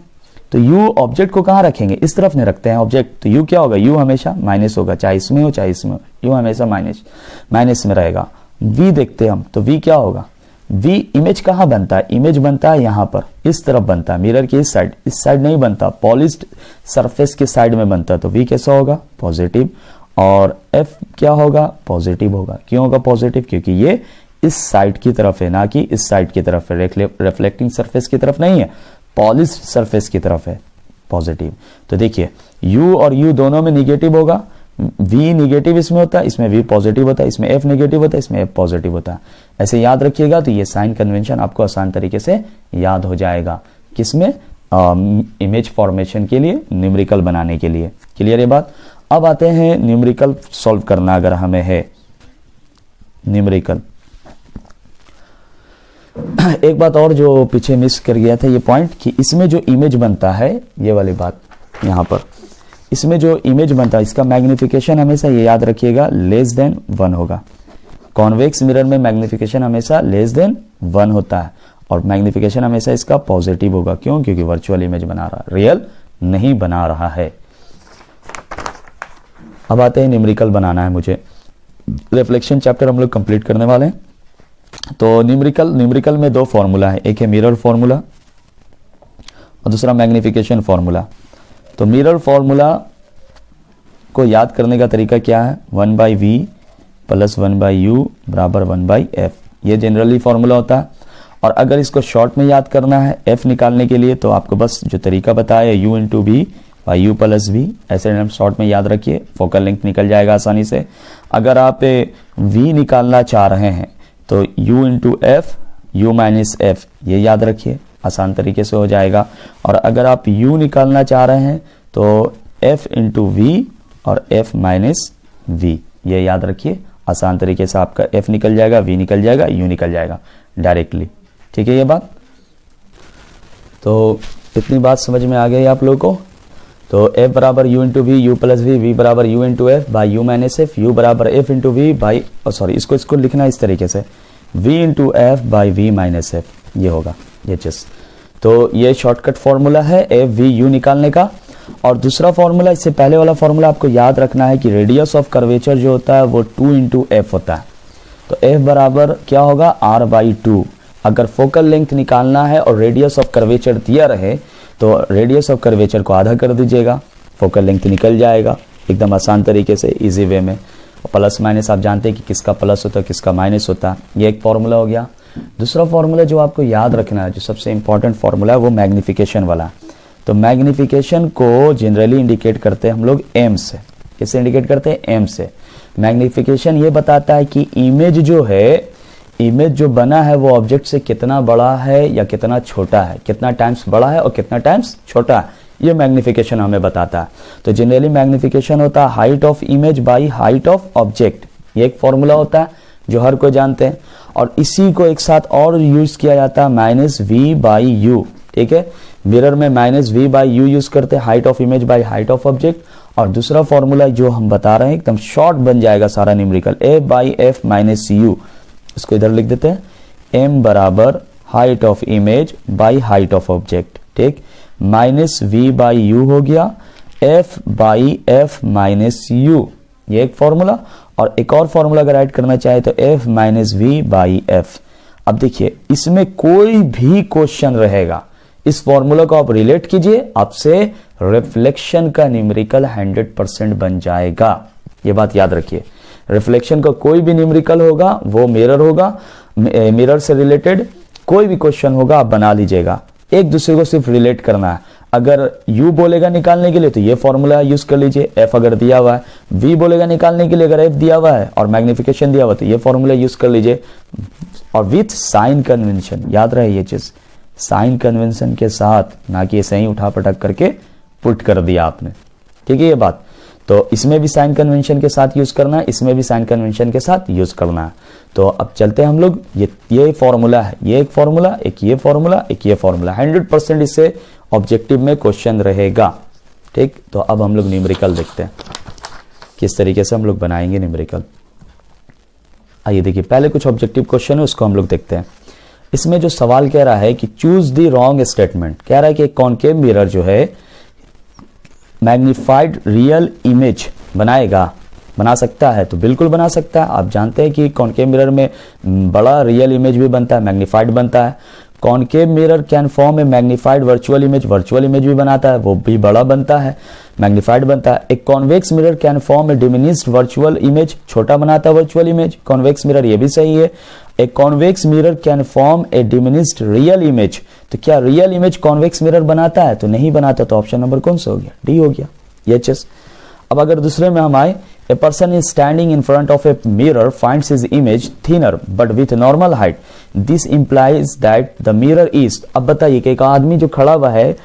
तो यू ऑब्जेक्ट को कहां रखेंगे, इस तरफ नहीं रखते हैं ऑब्जेक्ट, तो यू क्या होगा, यू हमेशा माइनस होगा, चाहे इसमें हो चाहे इसमें हो, यू हमेशा माइनस में रहेगा। वी देखते हैं हम, तो वी क्या होगा, वी इमेज कहां बनता है, इमेज बनता है यहां पर, इस तरफ बनता है, मिरर की इस साइड नहीं बनता, पॉलिश्ड सरफेस के साइड में बनता है। तो वी कैसा होगा, पॉजिटिव। और एफ क्या होगा, पॉजिटिव होगा। क्यों होगा पॉजिटिव, क्योंकि ये इस साइड की तरफ है, ना कि इस साइड की तरफ है, रिफ्लेक्टिंग सरफेस की तरफ नहीं है, पॉलिश्ड सरफेस की तरफ है, पॉजिटिव। तो देखिए u और u दोनों में निगेटिव होगा। v निगेटिव इसमें होता है, इसमें v पॉजिटिव होता है, इसमें f निगेटिव होता है, इसमें f पॉजिटिव होता है। ऐसे याद रखिएगा तो ये साइन कन्वेंशन आपको आसान तरीके से याद हो जाएगा। किसमें, इमेज फॉर्मेशन के लिए, न्यूमेरिकल बनाने के लिए। क्लियर ये बात। अब आते हैं न्यूमेरिकल सॉल्व करना अगर हमें है न्यूमेरिकल। एक बात और जो पीछे मिस कर गया था ये पॉइंट, कि इसमें जो इमेज बनता है, ये वाली बात यहां पर, इसमें जो इमेज बनता है इसका मैग्निफिकेशन हमेशा ये याद रखिएगा लेस देन 1 होगा। कॉन्वेक्स मिरर में मैग्निफिकेशन हमेशा लेस देन 1 होता है, और मैग्निफिकेशन हमेशा इसका पॉजिटिव होगा। क्यों, क्योंकि वर्चुअल इमेज बना रहा, रियल नहीं बना रहा है। अब आते हैं न्यूमेरिकल बनाना है मुझे, रिफ्लेक्शन चैप्टर हम लोग कंप्लीट करने वाले हैं। तो न्यूमेरिकल में 2 फॉर्मूला है, एक है मिरर फॉर्मूला और दूसरा मैग्निफिकेशन फॉर्मूला। तो मिरर फॉर्मूला को याद करने का तरीका क्या है, 1/v + 1/u = 1/f, ये जनरली फॉर्मूला होता है। और अगर इसको शॉर्ट में याद करना है f निकालने के लिए तो आपको बस जो तरीका बताया u into B by U plus V, ऐसे हम शॉर्ट में याद रखिए, फोकल लेंथ निकल जाएगा आसानी से। अगर आप v निकालना चाह रहे हैं तो u into F you minus F, ये याद रखिए, आसान तरीके से हो जाएगा। और अगर आप u निकालना चाह रहे हैं तो f इंटू वी और f माइनस वी, ये याद रखिए, आसान तरीके से आपका f निकल जाएगा, v निकल जाएगा, u निकल जाएगा डायरेक्टली। ठीक है ये बात, तो इतनी बात समझ में आ गई आप लोगों को। तो f बराबर u into V, U plus V, v बराबर u into F by U minus F, u बराबर f into V by, sorry इसको लिखना इस तरीके से, v into F by V minus F, ये होगा ये चीज। तो ये शॉर्टकट फॉर्मूला है f v u निकालने का। और दूसरा फॉर्मूला, इससे पहले वाला फॉर्मूला आपको याद रखना है कि रेडियस ऑफ कर्वेचर जो होता है वो 2 इंटू एफ होता है। तो f बराबर क्या होगा, r बाई 2। अगर फोकल लेंथ निकालना है और रेडियस ऑफ कर्वेचर दिया रहे तो रेडियस ऑफ कर्वेचर को आधा कर दीजिएगा, फोकल लेंथ निकल जाएगा एकदम आसान तरीके से, इजी वे में। प्लस माइनस आप जानते हैं कि किसका प्लस होता है किसका माइनस होता है, ये एक फॉर्मूला हो गया। दूसरा फॉर्मूला जो आपको याद रखना है, जो सबसे इंपॉर्टेंट फॉर्मूला है, वो मैग्निफिकेशन वाला। तो मैग्निफिकेशन को जनरली इंडिकेट करते हैं हम लोग m से। किससे इंडिकेट करते हैं, m से। मैग्निफिकेशन ये बताता है कि इमेज जो है, इमेज जो बना है वो ऑब्जेक्ट से कितना बड़ा है या कितना छोटा है, कितना टाइम्स बड़ा है और कितना टाइम्स छोटा है, ये मैग्निफिकेशन हमें बताता है। तो जनरली मैग्निफिकेशन होता है height of image by height of object, ये एक फॉर्मूला होता है जो हर कोई जानते हैं। और इसी को एक साथ और यूज किया जाता है माइनस वी बाई यू। ठीक है, मिरर में minus V by U use करते हैं, height of image by height of object. और दूसरा फॉर्मूला जो हम बता रहे हैं एकदम शॉर्ट बन जाएगा सारा numerical, A by F minus you, इसको इधर लिख देते हैं, m बराबर height of image by height of object. ठीक, माइनस वी बाई यू हो गया, f by F minus you, ये एक फॉर्मूला। और एक और फॉर्मूला अगर ऐड करना चाहे तो f minus V by F. अब देखिए इसमें कोई भी क्वेश्चन रहेगा, इस फॉर्मूला को आप रिलेट कीजिए, आपसे रिफ्लेक्शन का न्यूमेरिकल 100% बन जाएगा। ये बात याद रखिए, रिफ्लेक्शन का कोई भी न्यूमेरिकल होगा वो मिरर होगा, मिरर से रिलेटेड कोई भी क्वेश्चन होगा आप बना लीजिएगा, एक दूसरे को सिर्फ रिलेट करना है। अगर u बोलेगा निकालने के लिए तो ये फॉर्मूला यूज कर लीजिए, f अगर दिया हुआ है, v बोलेगा निकालने के लिए अगर f दिया हुआ है और मैग्निफिकेशन दिया हुआ है तो ये फॉर्मूला यूज कर लीजिए। और विथ साइन कन्वेंशन, याद रहे ये चीज, साइन कन्वेंशन के साथ, ना कि ऐसे ही उठा पटक करके पुट कर दिया आपने। ठीक है ये बात, तो इसमें भी साइन कन्वेंशन के साथ यूज करना है, इसमें भी साइन कन्वेंशन के साथ यूज करना है। तो अब चलते हैं हम लोग, ये फॉर्मूला है, ये एक फॉर्मूला, एक ये फॉर्मूला, एक ये फॉर्मूला, 100% इससे ऑब्जेक्टिव में क्वेश्चन रहेगा। ठीक, तो अब हम लोग न्यूमेरिकल देखते हैं किस तरीके से हम लोग बनाएंगे न्यूमेरिकल। आइए देखिए, पहले कुछ ऑब्जेक्टिव क्वेश्चन है उसको हम लोग देखते हैं। इसमें जो सवाल कह रहा है कि चूज द रॉन्ग स्टेटमेंट, कह रहा है कि कॉनकेव मिरर जो है मैग्निफाइड रियल इमेज बनाएगा, बना सकता है, तो बिल्कुल बना सकता है। आप जानते हैं कि कॉनकेव मिरर में बड़ा रियल इमेज भी बनता है, मैग्निफाइड बनता है। Concave mirror can form A magnified virtual image भी बनाता है, वो भी बड़ा बनता है, मैग्निफाइड बनता है। एक convex mirror can form A diminished virtual image, छोटा बनाता है वर्चुअल इमेज, कॉन्वेक्स मिरर, ये भी सही है। A convex mirror can form A diminished real image, तो क्या रियल इमेज कॉन्वेक्स मिरर बनाता है? तो नहीं बनाता, तो ऑप्शन नंबर कौन सा हो गया? डी हो गया, ये चीज। अब अगर दूसरे में हम आए, a person is standing in front of a mirror finds his image thinner but with normal height, this implies that the mirror is. अब बताइए कि एक आदमी जो खड़ा हुआ है,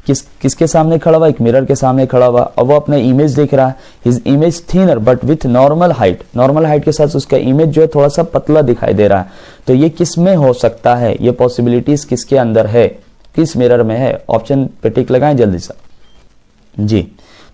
किसके सामने खड़ा हुआ? एक मिरर के सामने खड़ा हुआ, और वो अपना इमेज देख रहा है। His image thinner but with normal height, normal height के साथ उसका इमेज जो है थोड़ा सा पतला दिखाई दे रहा है। तो ये किस में हो सकता है? ये पॉसिबिलिटीज किसके अंदर है, किस मिरर में है? ऑप्शन पे टिक लगाएं जल्दी से जी।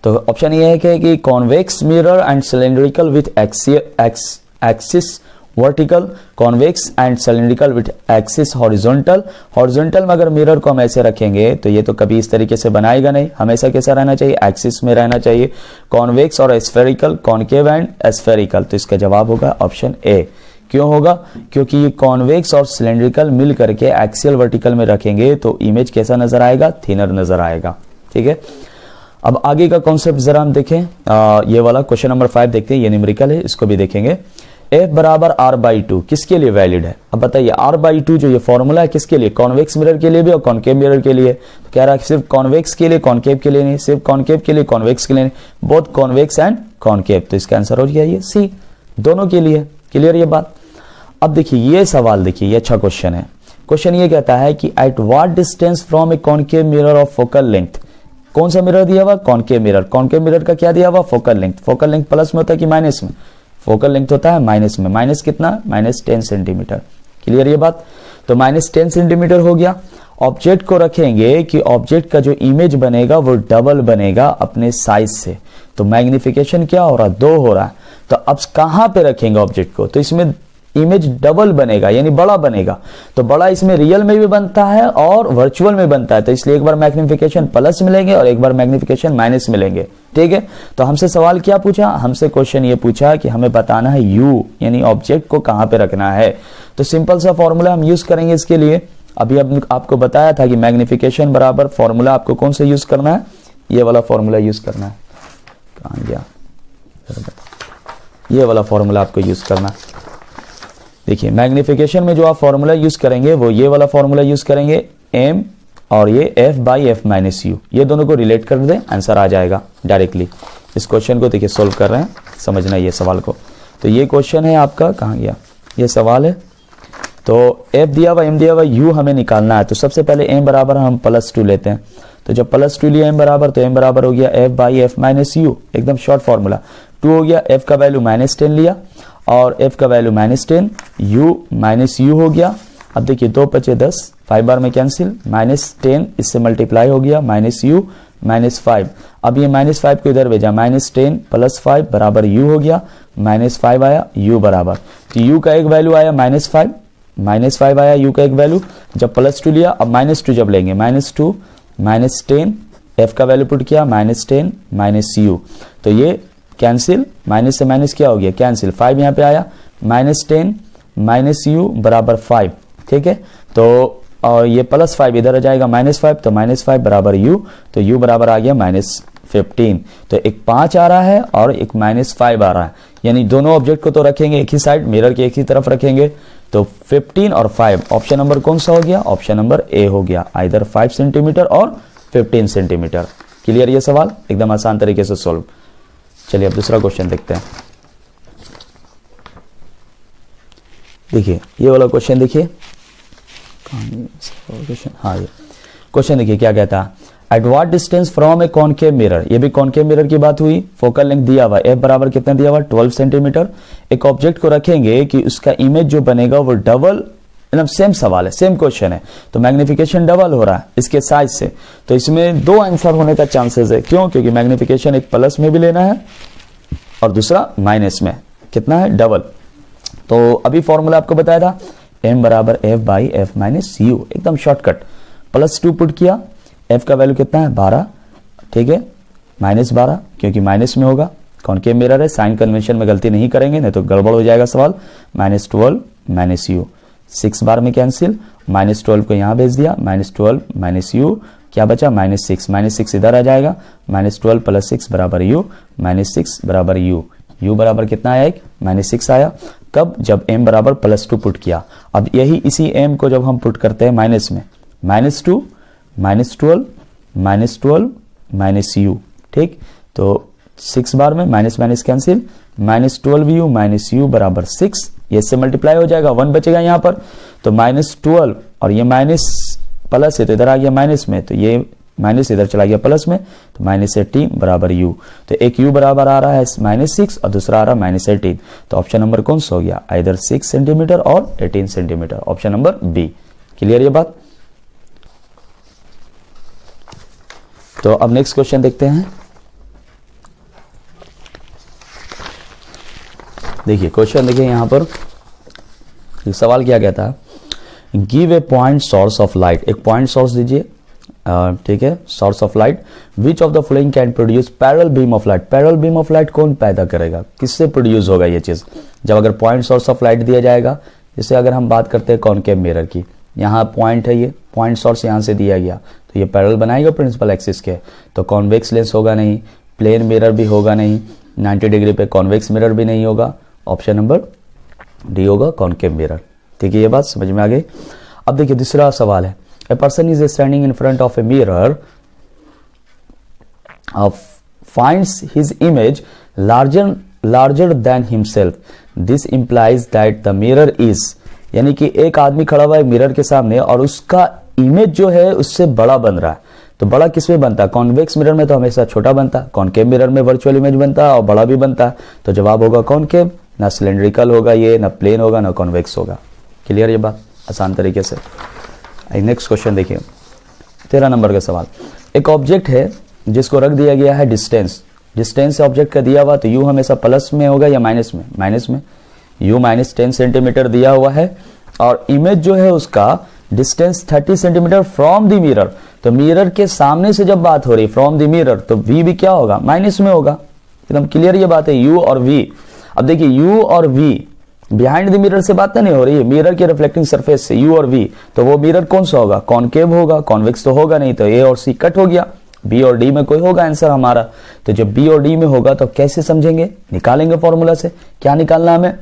तो ऑप्शन ये है कि convex mirror and cylindrical with axis vertical, convex and cylindrical with axis horizontal. Horizontal में अगर मिरर को हम ऐसे रखेंगे तो ये तो कभी इस तरीके से बनाएगा नहीं, हमेशा कैसा रहना चाहिए? एक्सिस में रहना चाहिए। कॉन्वेक्स और स्फेरिकल, कॉनकेव एंड स्फेरिकल, तो इसका जवाब होगा ऑप्शन ए। क्यों होगा? क्योंकि ये कॉन्वेक्स और सिलेंड्रिकल मिल करके एक्सियल वर्टिकल में रखेंगे तो इमेज कैसा नजर आएगा? थिनर नजर आएगा। ठीक है, अब आगे का कॉन्सेप्ट जरा हम देखें। ये वाला क्वेश्चन नंबर 5 देखते हैं, ये न्यूमेरिकल है, इसको भी देखेंगे। F बराबर R बाई 2 किसके लिए वैलिड है? अब बताइए R बाई 2 जो ये फॉर्मूला है किसके लिए? कॉन्वेक्स मिरर के लिए भी और कॉन्केव मिरर के लिए। तो कह रहा है सिर्फ कॉन्वेक्स के लिए कॉन्केव के लिए नहीं, सिर्फ कॉन्केव के लिए कॉन्वेक्स के लिए नहीं, बोथ कॉन्वेक्स एंड कॉन्केव। तो इसका आंसर हो गया ये सी, दोनों के लिए। क्लियर ये बात? अब देखिए ये सवाल, देखिए ये अच्छा क्वेश्चन है। क्वेश्चन ये कहता है कि at what distance from a concave mirror of focal length, कौन सा मिरर दिया हुआ? Concave mirror. कॉन्केव मिरर का क्या दिया हुआ? Focal length. Focal length plus में होता है कि माइनस में? फोकल लेंथ होता है माइनस में। माइनस कितना? Minus 10 centimetre. क्लियर ये बात? तो माइनस 10 सेंटीमीटर हो गया। ऑब्जेक्ट को रखेंगे कि ऑब्जेक्ट का जो इमेज बनेगा वो डबल बनेगा अपने साइज से। तो मैग्निफिकेशन क्या हो रहा है? 2 हो रहा है। तो अब कहां पे रखेंगे ऑब्जेक्ट को? तो इसमें इमेज डबल बनेगा यानी बड़ा बनेगा। तो बड़ा इसमें रियल में भी बनता है और वर्चुअल में बनता है। तो इसलिए एक बार मैग्निफिकेशन प्लस मिलेंगे और एक बार मैग्निफिकेशन माइनस मिलेंगे। ठीक है, तो हमसे सवाल क्या पूछा? हमसे क्वेश्चन ये पूछा कि हमें बताना है यू यानी ऑब्जेक्ट को कहां पे रखना है। तो सिंपल सा फॉर्मूला हम यूज करेंगे इसके लिए। अभी आपको बताया था कि मैग्निफिकेशन बराबर फॉर्मूला आपको कौन सा यूज करना है? ये वाला फॉर्मूला यूज करना है। कहां गया? ये वाला फॉर्मूला आपको यूज करना है। देखिए मैग्निफिकेशन में जो आप फॉर्मूला यूज करेंगे वो ये वाला फॉर्मूला यूज करेंगे, m और ये f by F minus you, ये दोनों को रिलेट कर दे, आंसर आ जाएगा डायरेक्टली। इस क्वेश्चन को देखिए सोल्व कर रहे हैं, समझना ये सवाल को। तो ये क्वेश्चन है आपका, कहाँ गया ये सवाल है। तो f दिया हुआ, m दिया हुआ, u हमें निकालना है। तो सबसे पहले m बराबर हम +2 लेते हैं। तो जब +2 लिया m बराबर, तो m बराबर हो गया f by F minus you, एकदम शॉर्ट फॉर्मूला। 2 हो गया, f का वैल्यू -10 लिया और f का वैल्यू -10, u माइनस यू हो गया। अब देखिए 2 × 10, 5 बार में कैंसिल, -10 इससे मल्टीप्लाई हो गया, -u -5। अब ये -5 को इधर भेजा, -10 + 5 बराबर u हो गया, -5 आया u बराबर। तो u का एक वैल्यू आया -5 आया u का एक वैल्यू। जब +2 लिया, अब -2 जब लेंगे, -2 -10, f का वैल्यू पुट किया, -10 -u। तो ये कैंसिल, माइनस से माइनस क्या हो गया? कैंसिल। 5 यहाँ पे आया, -10 -u बराबर 5। ठीक है, तो और ये +5 इधर आ जाएगा, -5, तो -5 बराबर u, तो u बराबर आ गया -15। तो एक 5 आ रहा है और एक -5 आ रहा है, यानी दोनों ऑब्जेक्ट को तो रखेंगे एक ही साइड, मिरर के एक ही तरफ रखेंगे। तो 15 और 5, ऑप्शन नंबर कौन सा हो गया? ऑप्शन नंबर ए हो गया, आइदर 5 सेंटीमीटर और 15 सेंटीमीटर। क्लियर ये सवाल? एकदम आसान तरीके से सोल्व। चलिए अब दूसरा क्वेश्चन देखते हैं। देखिए ये वाला क्वेश्चन, देखिए हाँ ये क्वेश्चन देखिए क्या कहता है, at what distance from A concave mirror, ये भी कॉनकेव मिरर की बात हुई। फोकल लेंथ दिया हुआ f बराबर कितना दिया हुआ? 12 सेंटीमीटर। एक ऑब्जेक्ट को रखेंगे कि उसका इमेज जो बनेगा वो डबल, मतलब सेम सवाल है, सेम क्वेश्चन है। तो मैग्निफिकेशन डबल हो रहा है इसके साइज से। तो इसमें 2 आंसर होने का चांसेस है। क्यों? क्योंकि मैग्निफिकेशन एक प्लस में भी लेना है और दूसरा माइनस में। कितना है? डबल। तो अभी फॉर्मूला आपको बताया था, m बराबर f by F minus you, एकदम शॉर्टकट। +2 पुट किया, f का वैल्यू कितना है? 12। ठीक है, -12 क्योंकि माइनस में होगा, कॉनकेव मिरर है, साइन कन्वेंशन में गलती नहीं करेंगे नहीं तो गड़बड़ हो जाएगा सवाल। -12 -u, 6 बार में कैंसिल, -12 को यहाँ भेज दिया, -12 -u, क्या बचा? -6 इधर आ जाएगा, -12 + 6 बराबर u, -6 बराबर u। u बराबर कितना आया? एक -6 आया। कब? जब m बराबर +2 पुट किया। अब यही इसी m को जब हम पुट करते हैं माइनस में, -2 -12 -u। ठीक, तो 6 बार में माइनस कैंसिल, -12u -u बराबर 6, ये इससे मल्टीप्लाई हो जाएगा, 1 बचेगा यहाँ पर। तो -12 और ये माइनस प्लस है तो इधर आ गया माइनस में, तो ये माइनस इधर चला गया प्लस में, तो -18 बराबर u। तो एक u बराबर आ रहा है -6 और दूसरा आ रहा है -18। तो ऑप्शन नंबर कौन सा हो गया? आइदर 6 सेंटीमीटर और 18 centimetre, option number B. Clear ये बात? तो अब नेक्स्ट क्वेश्चन देखते हैं। देखिए क्वेश्चन देखिए यहां पर सवाल क्या कहता है, give a point source of light, एक पॉइंट सोर्स दीजिए, ठीक है, source of light, which of the following can produce parallel beam of light. Parallel beam of light कौन पैदा करेगा? किससे प्रोड्यूस होगा ये चीज? जब अगर पॉइंट सोर्स ऑफ लाइट दिया जाएगा, जैसे अगर हम बात करते हैं कॉनकेव मिरर की, यहाँ पॉइंट है, ये पॉइंट सोर्स यहाँ से दिया गया, तो ये पैरेलल बनाएगा प्रिंसिपल एक्सिस के। तो कॉन्वेक्स लेंस होगा नहीं, प्लेन मिरर भी होगा नहीं, 90 डिग्री पे कॉन्वेक्स मिरर भी नहीं होगा, ऑप्शन नंबर डी होगा कॉनकेव मिरर। ठीक है, ये बात समझ में आ गई। अब देखिए दूसरा सवाल है, a person is standing in front of a mirror finds his image larger than himself. This implies that the mirror is, यानी कि एक आदमी खड़ा हुआ है मिरर के सामने और उसका इमेज जो है उससे बड़ा बन रहा है। तो बड़ा किस में बनता है? कॉन्वेक्स मिरर में तो हमेशा छोटा बनता है, कॉनकेव मिरर में वर्चुअल इमेज बनता है और बड़ा भी बनता है। तो जवाब होगा कॉनकेव, ना सिलेंड्रिकल होगा ये, ना प्लेन होगा, ना कॉन्वेक्स होगा। क्लियर ये बात आसान तरीके से। नेक्स्ट क्वेश्चन देखिए 13 नंबर का सवाल, एक ऑब्जेक्ट है जिसको रख दिया गया है डिस्टेंस। डिस्टेंस ऑब्जेक्ट का दिया हुआ तो यू हमेशा प्लस में होगा या माइनस में? माइनस में। यू -10 सेंटीमीटर दिया हुआ है और इमेज जो है उसका distance 30 centimetre from the mirror. तो मिरर के सामने से जब बात हो रही फ्रॉम द मिरर तो वी भी क्या होगा? माइनस में होगा। एकदम क्लियर ये बात है, यू और वी। अब देखिए यू और वी बिहाइंड द मिरर से बात नहीं हो रही है, मिरर के रिफ्लेक्टिंग सरफेस से यू और वी। तो वो मिरर कौन सा होगा? कॉनकेव होगा, कॉन्वेक्स तो होगा नहीं। तो ए और सी कट हो गया, बी और डी में कोई होगा आंसर हमारा। तो जब बी और डी में होगा तो कैसे समझेंगे? निकालेंगे फॉर्मूला से। क्या निकालना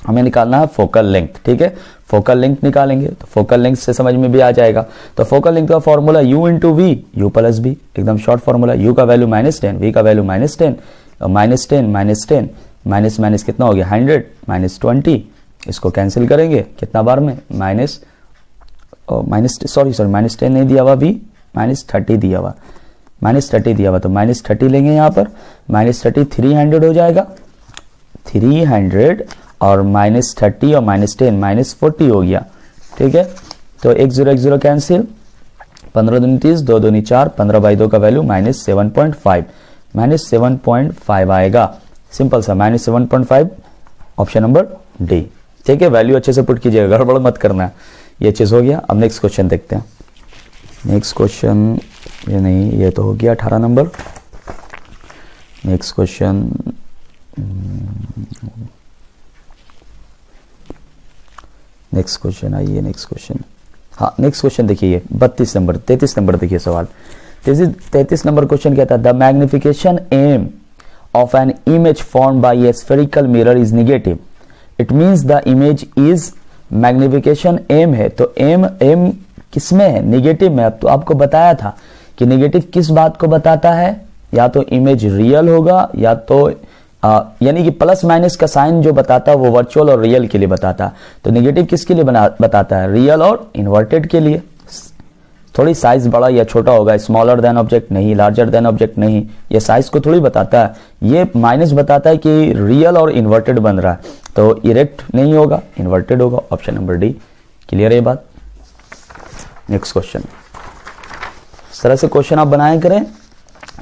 हमें निकालना है फोकल लेंथ। ठीक है, फोकल लेंथ निकालेंगे तो फोकल लेंथ से समझ में भी आ जाएगा। तो फोकल लेंथ का formula u into V, U plus B, एकदम शॉर्ट फॉर्मूला। u का वैल्यू -10, v का वैल्यू -10, -10 माइनस माइनस कितना हो गया? 100 -20। इसको कैंसिल करेंगे कितना बार में? -10 नहीं दिया हुआ, v -30 दिया हुआ, -30 दिया हुआ। तो -30 लेंगे यहाँ पर, -30 300 हो जाएगा, 300 और -30 और -10 -40 हो गया। ठीक है, तो 1 0 1 0 कैंसिल, 15 दूनी 30, 2 दूनी 4, 15/2 का वैल्यू -7.5 आएगा। सिंपल सा -7.5, ऑप्शन नंबर डी। ठीक है, वैल्यू अच्छे से पुट कीजिएगा, गड़बड़ मत करना है। ये चीज हो गया। अब नेक्स्ट क्वेश्चन देखते हैं। नेक्स्ट क्वेश्चन ये नहीं, ये तो हो गया 18 नंबर। नेक्स्ट क्वेश्चन आइए नेक्स्ट क्वेश्चन। हाँ, नेक्स्ट क्वेश्चन देखिए 33 नंबर देखिए सवाल। 33 नंबर क्वेश्चन कहता है the magnification M of an image form by a spherical mirror is negative. It means the image is, magnification M है तो एम किस में है? नेगेटिव में। अब तो आपको बताया था कि नेगेटिव किस बात को बताता है, या तो इमेज रियल होगा या तो यानी कि प्लस माइनस का साइन जो बताता है वो वर्चुअल और रियल के लिए बताता है। तो नेगेटिव किसके लिए बताता है? रियल और इन्वर्टेड के लिए। थोड़ी साइज बड़ा या छोटा होगा, स्मॉलर देन ऑब्जेक्ट नहीं, लार्जर देन ऑब्जेक्ट नहीं, ये साइज को थोड़ी बताता है। ये माइनस बताता है कि रियल और इन्वर्टेड बन रहा है। तो इरेक्ट नहीं होगा, इन्वर्टेड होगा, ऑप्शन नंबर डी। क्लियर है ये बात? Next question. इस तरह से क्वेश्चन आप बनाया करें,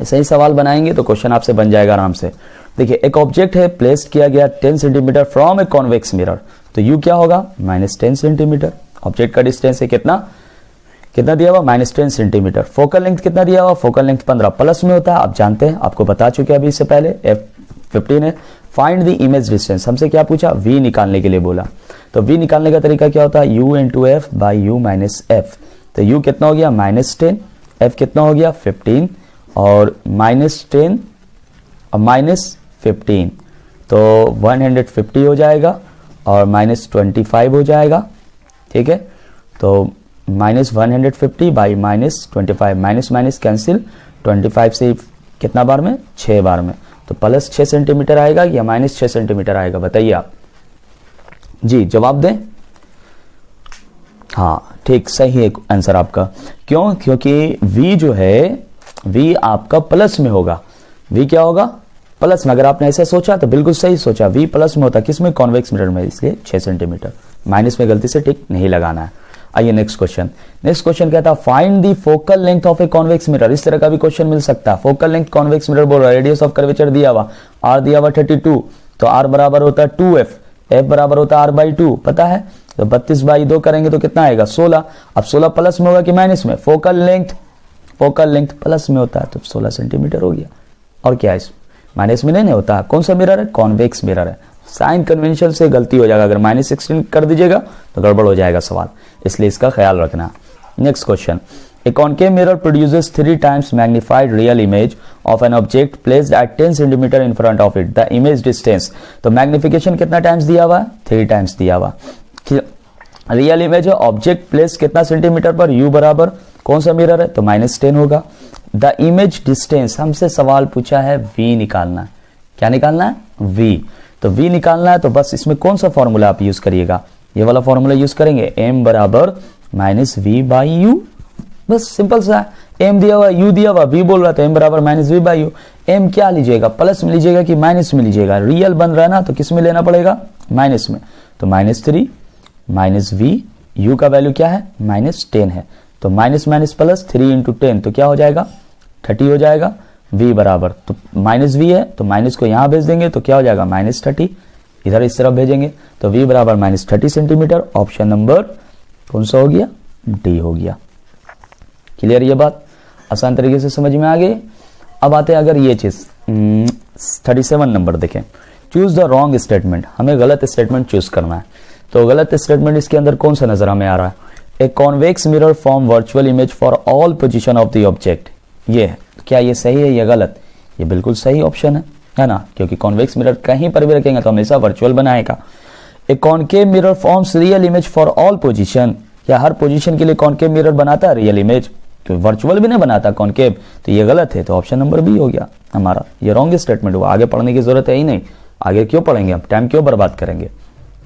ऐसे ही सवाल बनाएंगे तो क्वेश्चन आपसे बन जाएगा आराम से। देखिए एक ऑब्जेक्ट है, प्लेस्ड किया गया 10 centimetre from a convex mirror. तो यू क्या होगा? -10 सेंटीमीटर। ऑब्जेक्ट का डिस्टेंस है कितना दिया हुआ? -10 सेंटीमीटर। फोकल लेंथ कितना दिया हुआ? फोकल लेंथ 15, प्लस में होता है, आप जानते हैं, आपको बता चुके हैं अभी इससे पहले, F15 है। फाइंड द इमेज डिस्टेंस, हमसे क्या पूछा? v निकालने के लिए बोला। तो v निकालने का तरीका क्या होता है? u into F by U minus F. तो u कितना हो गया? -10, f कितना हो गया? 15 और -10 और -15, तो 150 हो जाएगा और -25 हो जाएगा। ठीक है, तो -150 बाई -25, माइनस कैंसिल, 25 से कितना बार में? 6 बार में। तो प्लस 6 सेंटीमीटर आएगा या -6 सेंटीमीटर आएगा? बताइए आप जी, जवाब दें। हाँ ठीक, सही है आंसर आपका। क्यों? क्योंकि v जो है, v आपका प्लस में होगा। v क्या होगा? प्लस में। अगर आपने ऐसा सोचा तो बिल्कुल सही सोचा, v प्लस में होता। किसमें? कॉन्वेक्स मिरर में, इसलिए 6 सेंटीमीटर। माइनस में गलती से टिक नहीं लगाना है। आइए नेक्स्ट क्वेश्चन। नेक्स्ट क्वेश्चन कहता है find the focal length of a convex mirror. इस तरह का भी क्वेश्चन मिल सकता है। फोकल लेंथ कॉन्वेक्स मिरर बोल रहा है, रेडियस ऑफ कर्वेचर दिया हुआ, r दिया हुआ 32, तो r बराबर होता है 2f, f बराबर होता है r/2, पता है। तो 32/2 करेंगे तो कितना आएगा? 16। अब 16 प्लस में होगा कि माइनस में? फोकल लेंथ प्लस में होता है तो 16 सेंटीमीटर हो गया। और क्या है? माइनस में नहीं होता। कौन सा मिरर है? कॉन्वेक्स मिरर है। साइन कन्वेंशन से गलती हो जाएगा, अगर -16 कर दीजिएगा तो गड़बड़ हो जाएगा सवाल, इसलिए इसका ख्याल रखना। Next question, A concave mirror produces 3 times magnified real image of an object placed at 10 cm in front of it. The image distance, तो मैग्निफिकेशन कितना टाइम्स दिया हुआ है? 3 टाइम्स दिया हुआ। रियल इमेज है, ऑब्जेक्ट प्लेस कितना सेंटीमीटर पर? u बराबर कौन सा मिरर है? तो -10 होगा। द इमेज डिस्टेंस, हमसे सवाल पूछा है v निकालना है। क्या निकालना है? v। तो v निकालना है तो बस इसमें कौन सा फॉर्मूला आप यूज करिएगा? ये वाला फॉर्मूला यूज करेंगे, m बराबर -v/u। बस सिंपल सा है। m दिया हुआ, u दिया हुआ, v बोल रहा था, m बराबर -v/u। m क्या लीजिएगा? प्लस में लीजिएगा कि माइनस में लीजिएगा? रियल बन रहा है ना, तो किस में लेना पड़ेगा? माइनस में। तो -3 -v, u का वैल्यू क्या है? -10 है। तो माइनस माइनस प्लस 3 × 10 तो क्या हो जाएगा? 30 हो जाएगा। v बराबर, तो -v है तो माइनस को यहां भेज देंगे तो क्या हो जाएगा? -30। इधर इस तरफ भेजेंगे तो v बराबर -30 सेंटीमीटर। ऑप्शन नंबर कौन सा हो गया? डी हो गया। क्लियर? ये बात आसान तरीके से समझ में आ गई। अब आते हैं अगर ये चीज 37 नंबर देखें, चूज द रॉन्ग स्टेटमेंट। हमें गलत स्टेटमेंट चूज करना है। तो गलत स्टेटमेंट इसके अंदर कौन सा नजर हमें आ रहा है? A convex mirror form virtual image for all position of the object. ये है, क्या ये सही है या गलत? ये बिल्कुल सही ऑप्शन है ना, क्योंकि कॉन्वेक्स मिरर कहीं पर भी रखेंगे तो हमेशा वर्चुअल बनाएगा। ए concave mirror forms real image for all position, या हर पोजीशन के लिए कॉनकेव मिरर बनाता है रियल इमेज, तो वर्चुअल भी नहीं बनाता कॉनकेव, तो ये गलत है। तो ऑप्शन नंबर बी हो गया हमारा। ये रॉन्ग स्टेटमेंट हुआ, आगे पढ़ने की जरूरत है ही नहीं। आगे क्यों पढ़ेंगे, अब टाइम क्यों बर्बाद करेंगे?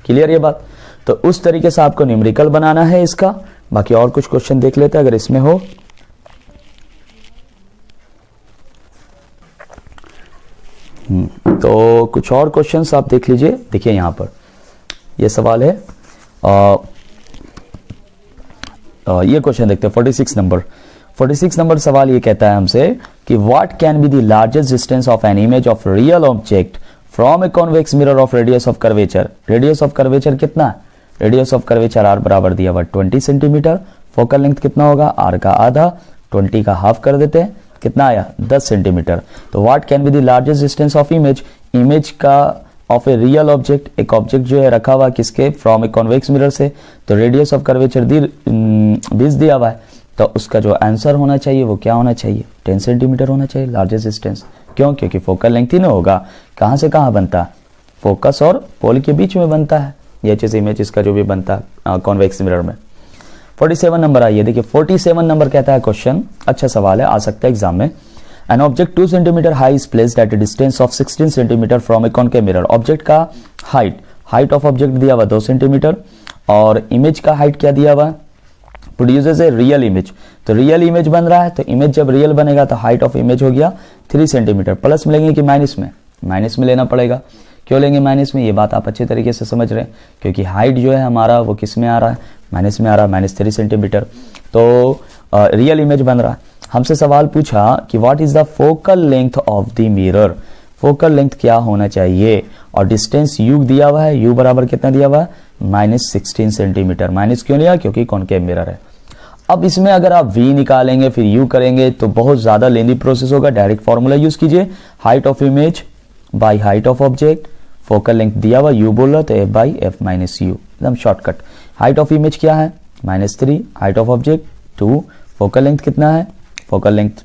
क्लियर ये बात? तो उस तरीके से आपको न्यूमेरिकल बनाना है इसका। बाकी और कुछ क्वेश्चन देख लेते हैं अगर इसमें हो। तो कुछ और क्वेश्चंस आप देख लीजिए। देखिए यहां पर ये सवाल है, ये क्वेश्चन देखते हैं 46 नंबर। 46 नंबर सवाल ये कहता है हमसे कि what can be the largest distance of an image of real object from a convex mirror of radius of curvature. Radius of curvature कितना है? रेडियस ऑफ कर्वेचर r बराबर दिया हुआ 20 सेंटीमीटर। फोकल लेंथ कितना होगा? r का आधा, 20 का हाफ कर देते हैं, कितना आया? 10 सेंटीमीटर। तो what can be the largest distance of image, image का ऑफ ए रियल ऑब्जेक्ट, एक ऑब्जेक्ट जो है रखा हुआ किसके? फ्रॉम ए कॉन्वेक्स मिरर से। तो रेडियस ऑफ कर्वेचर 20 दिया हुआ है, तो उसका जो आंसर होना चाहिए वो क्या होना चाहिए? 10 सेंटीमीटर होना चाहिए लार्जेस्ट डिस्टेंस। क्यों? क्योंकि फोकल लेंथ ही ना होगा, कहां से कहां बनता है? फोकस और पोल के बीच में बनता है ये चीज, इमेज इसका जो भी बनता है कॉन्वेक्स मिरर में। 47 नंबर आइए, देखिए 47 नंबर कहता है क्वेश्चन, अच्छा सवाल है, आ सकता है एग्जाम में। An object 2 cm high is placed at a distance of 16 cm from a concave mirror. Object का हाइट ऑफ ऑब्जेक्ट दिया हुआ 2 सेंटीमीटर, और इमेज का हाइट क्या दिया हुआ? Produces a real image. तो रियल इमेज बन रहा है, तो इमेज जब रियल बनेगा तो हाइट ऑफ इमेज हो गया 3 सेंटीमीटर। प्लस में लेंगे कि माइनस में? माइनस में लेना पड़ेगा। क्यों लेंगे माइनस में? ये बात आप अच्छे तरीके से समझ रहे हैं, क्योंकि हाइट जो है हमारा वो किस में आ रहा है? माइनस में आ रहा है, -3 सेंटीमीटर। तो रियल इमेज बन रहा है। हमसे सवाल पूछा कि what is the focal length of the mirror. Focal length क्या होना चाहिए? और डिस्टेंस u दिया हुआ है, u बराबर कितना दिया हुआ है? -16 सेंटीमीटर। माइनस क्यों लिया? क्योंकि कॉनकेव मिरर है। अब इसमें अगर आप v निकालेंगे फिर u करेंगे तो बहुत ज्यादा लेंदी प्रोसेस होगा। डायरेक्ट फॉर्मूला यूज कीजिए, height of image by height of object. Focal length दिया हुआ u बोल रहा तो f by f minus u, एकदम शॉर्टकट। हाइट ऑफ इमेज क्या है? -3, height of object 2, focal length कितना है? फोकल लेंथ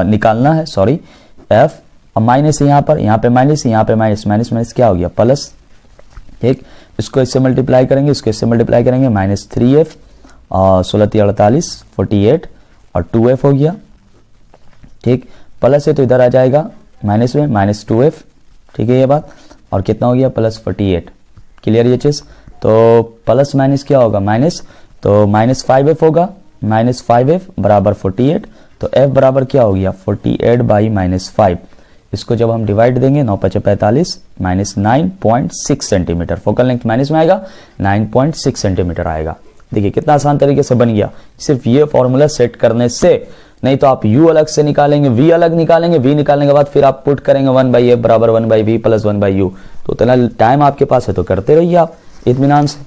निकालना है, सॉरी, f। अब माइनस यहाँ पे माइनस, यहाँ पे माइनस, माइनस माइनस क्या हो गया? प्लस। ठीक, इसको इससे मल्टीप्लाई करेंगे, इसको इससे मल्टीप्लाई करेंगे, -3f, 16 × 48 48 और 2f हो गया। ठीक, प्लस है तो इधर आ जाएगा माइनस में, -2f। ठीक है ये बात, और कितना हो गया? +48। क्लियर ये चीज? तो प्लस माइनस क्या होगा? माइनस, तो -5f होगा, -5f बराबर 48। तो f बराबर क्या हो गया? 48 बाई -5। इसको जब हम डिवाइड देंगे 9 × 5 = 45, -9.6 सेंटीमीटर। फोकल लेंथ माइनस में आएगा, 9.6 सेंटीमीटर आएगा। देखिए कितना आसान तरीके से बन गया, सिर्फ ये फॉर्मूला सेट करने से। नहीं तो आप u अलग से निकालेंगे, v अलग निकालेंगे, v निकालने के बाद फिर आप पुट करेंगे 1/f बराबर 1/v प्लस 1/u। तो उतना टाइम आपके पास है तो करते रहिए आप इत्मीनान से।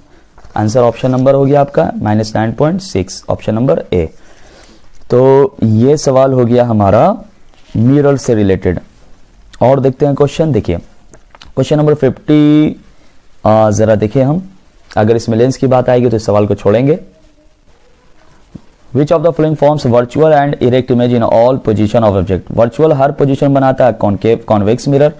आंसर ऑप्शन नंबर हो गया आपका -9.6, ऑप्शन नंबर ए। तो ये सवाल हो गया हमारा मिरर से रिलेटेड। और देखते हैं क्वेश्चन। देखिए क्वेश्चन नंबर 50, जरा देखिए हम, अगर इसमें लेंस की बात आएगी तो इस सवाल को छोड़ेंगे। Which of the following forms virtual and erect image in all position of object. Virtual her position बनाता है कॉनकेव कॉन्वेक्स मिरर,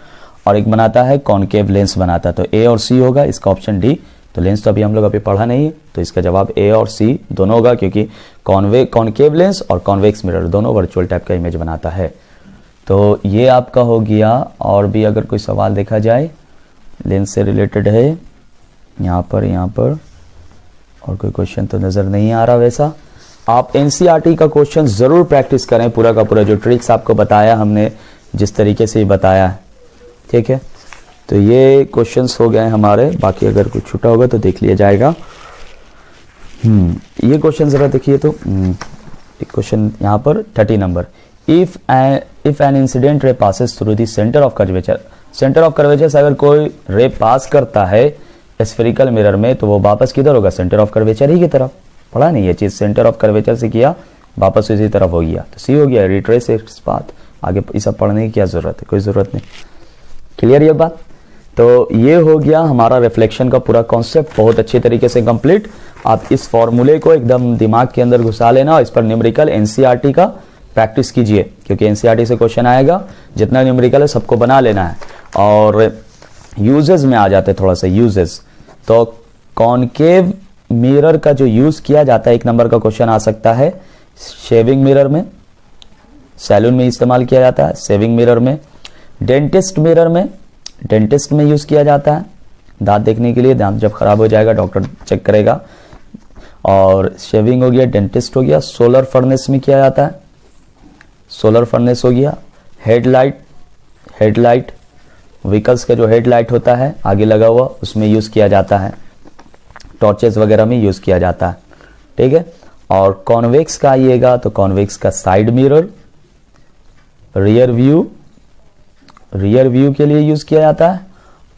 और एक बनाता है कॉनकेव लेंस बनाता है। तो ए और सी होगा, इसका ऑप्शन डी। तो लेंस तो अभी हम लोग अभी पढ़ा नहीं है, तो इसका जवाब ए और सी दोनों होगा, क्योंकि कॉनकेव लेंस और कॉन्वेक्स मिरर दोनों वर्चुअल टाइप का इमेज बनाता है। तो ये आपका हो गया। और भी अगर कोई सवाल देखा जाए लेंस से रिलेटेड है यहाँ पर और कोई क्वेश्चन तो नज़र नहीं आ रहा वैसा। आप एनसीईआरटी का क्वेश्चन ज़रूर प्रैक्टिस करें, पूरा का पूरा जो ट्रिक्स आपको बताया हमने जिस तरीके से बताया है, ठीक है। तो ये क्वेश्चंस हो गए हमारे, बाकी अगर कुछ छूटा होगा तो देख लिया जाएगा। ये क्वेश्चन ज़रा देखिए। तो एक क्वेश्चन यहाँ पर 30 number, if an incident ray passes through the centre of curvature. Centre of curvature से अगर कोई रे पास करता है स्फेरिकल मिरर में, तो वो वापस किधर होगा? सेंटर ऑफ कर्वेचर ही की तरफ। पढ़ा नहीं ये चीज़, सेंटर ऑफ कर्वेचर से किया वापस इसी तरफ हो गया, तो सी हो गया, रिट्रेस इट्स पाथ। आगे ये सब पढ़ने की क्या ज़रूरत है? कोई ज़रूरत नहीं। क्लियर ये बात? तो ये हो गया हमारा रिफ्लेक्शन का पूरा कॉन्सेप्ट, बहुत अच्छे तरीके से कंप्लीट। आप इस फॉर्मूले को एकदम दिमाग के अंदर घुसा लेना और इस पर न्यूमेरिकल एनसीईआरटी का प्रैक्टिस कीजिए, क्योंकि एनसीईआरटी से क्वेश्चन आएगा। जितना न्यूमेरिकल है सबको बना लेना है। और यूजेस में आ जाते थोड़ा सा यूजेस, तो कॉनकेव मिरर का जो यूज किया जाता है, 1 नंबर का क्वेश्चन आ सकता है शेविंग मिरर में, सैलून में इस्तेमाल किया जाता है, शेविंग मिरर में, डेंटिस्ट मिरर में, डेंटिस्ट में यूज किया जाता है दांत देखने के लिए, दांत जब खराब हो जाएगा डॉक्टर चेक करेगा। और शेविंग हो गया, डेंटिस्ट हो गया। सोलर फर्नेस में किया जाता है, सोलर फर्नेस हो गया। हेडलाइट व्हीकल्स का जो हेडलाइट होता है आगे लगा हुआ, उसमें यूज किया जाता है। टॉर्चेस वगैरह में यूज किया जाता है, ठीक है। और कॉन्वेक्स का आइएगा तो कॉन्वेक्स का साइड मिरर, रियर व्यू के लिए यूज किया जाता है।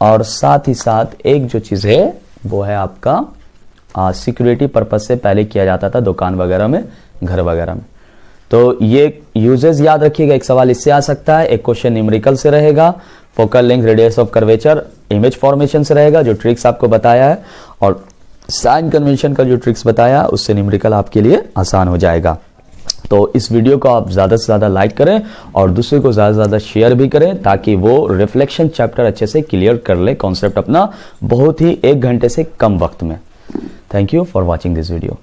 और साथ ही साथ एक जो चीज है वो है आपका सिक्योरिटी पर्पज से पहले किया जाता था दुकान वगैरह में, घर वगैरह में। तो ये यूजेस याद रखिएगा। एक सवाल इससे आ सकता है, एक क्वेश्चन न्यूमेरिकल से रहेगा, focal length, radius of curvature, image formation से रहेगा जो ट्रिक्स आपको बताया है, और साइन कन्वेंशन का जो ट्रिक्स बताया उससे न्यूमेरिकल आपके लिए आसान हो जाएगा। तो इस वीडियो को आप ज़्यादा से ज़्यादा लाइक करें और दूसरे को ज़्यादा से ज़्यादा शेयर भी करें, ताकि वो रिफ्लेक्शन चैप्टर अच्छे से क्लियर कर ले कॉन्सेप्ट अपना, बहुत ही 1 घंटे से कम वक्त में। Thank you for watching this video.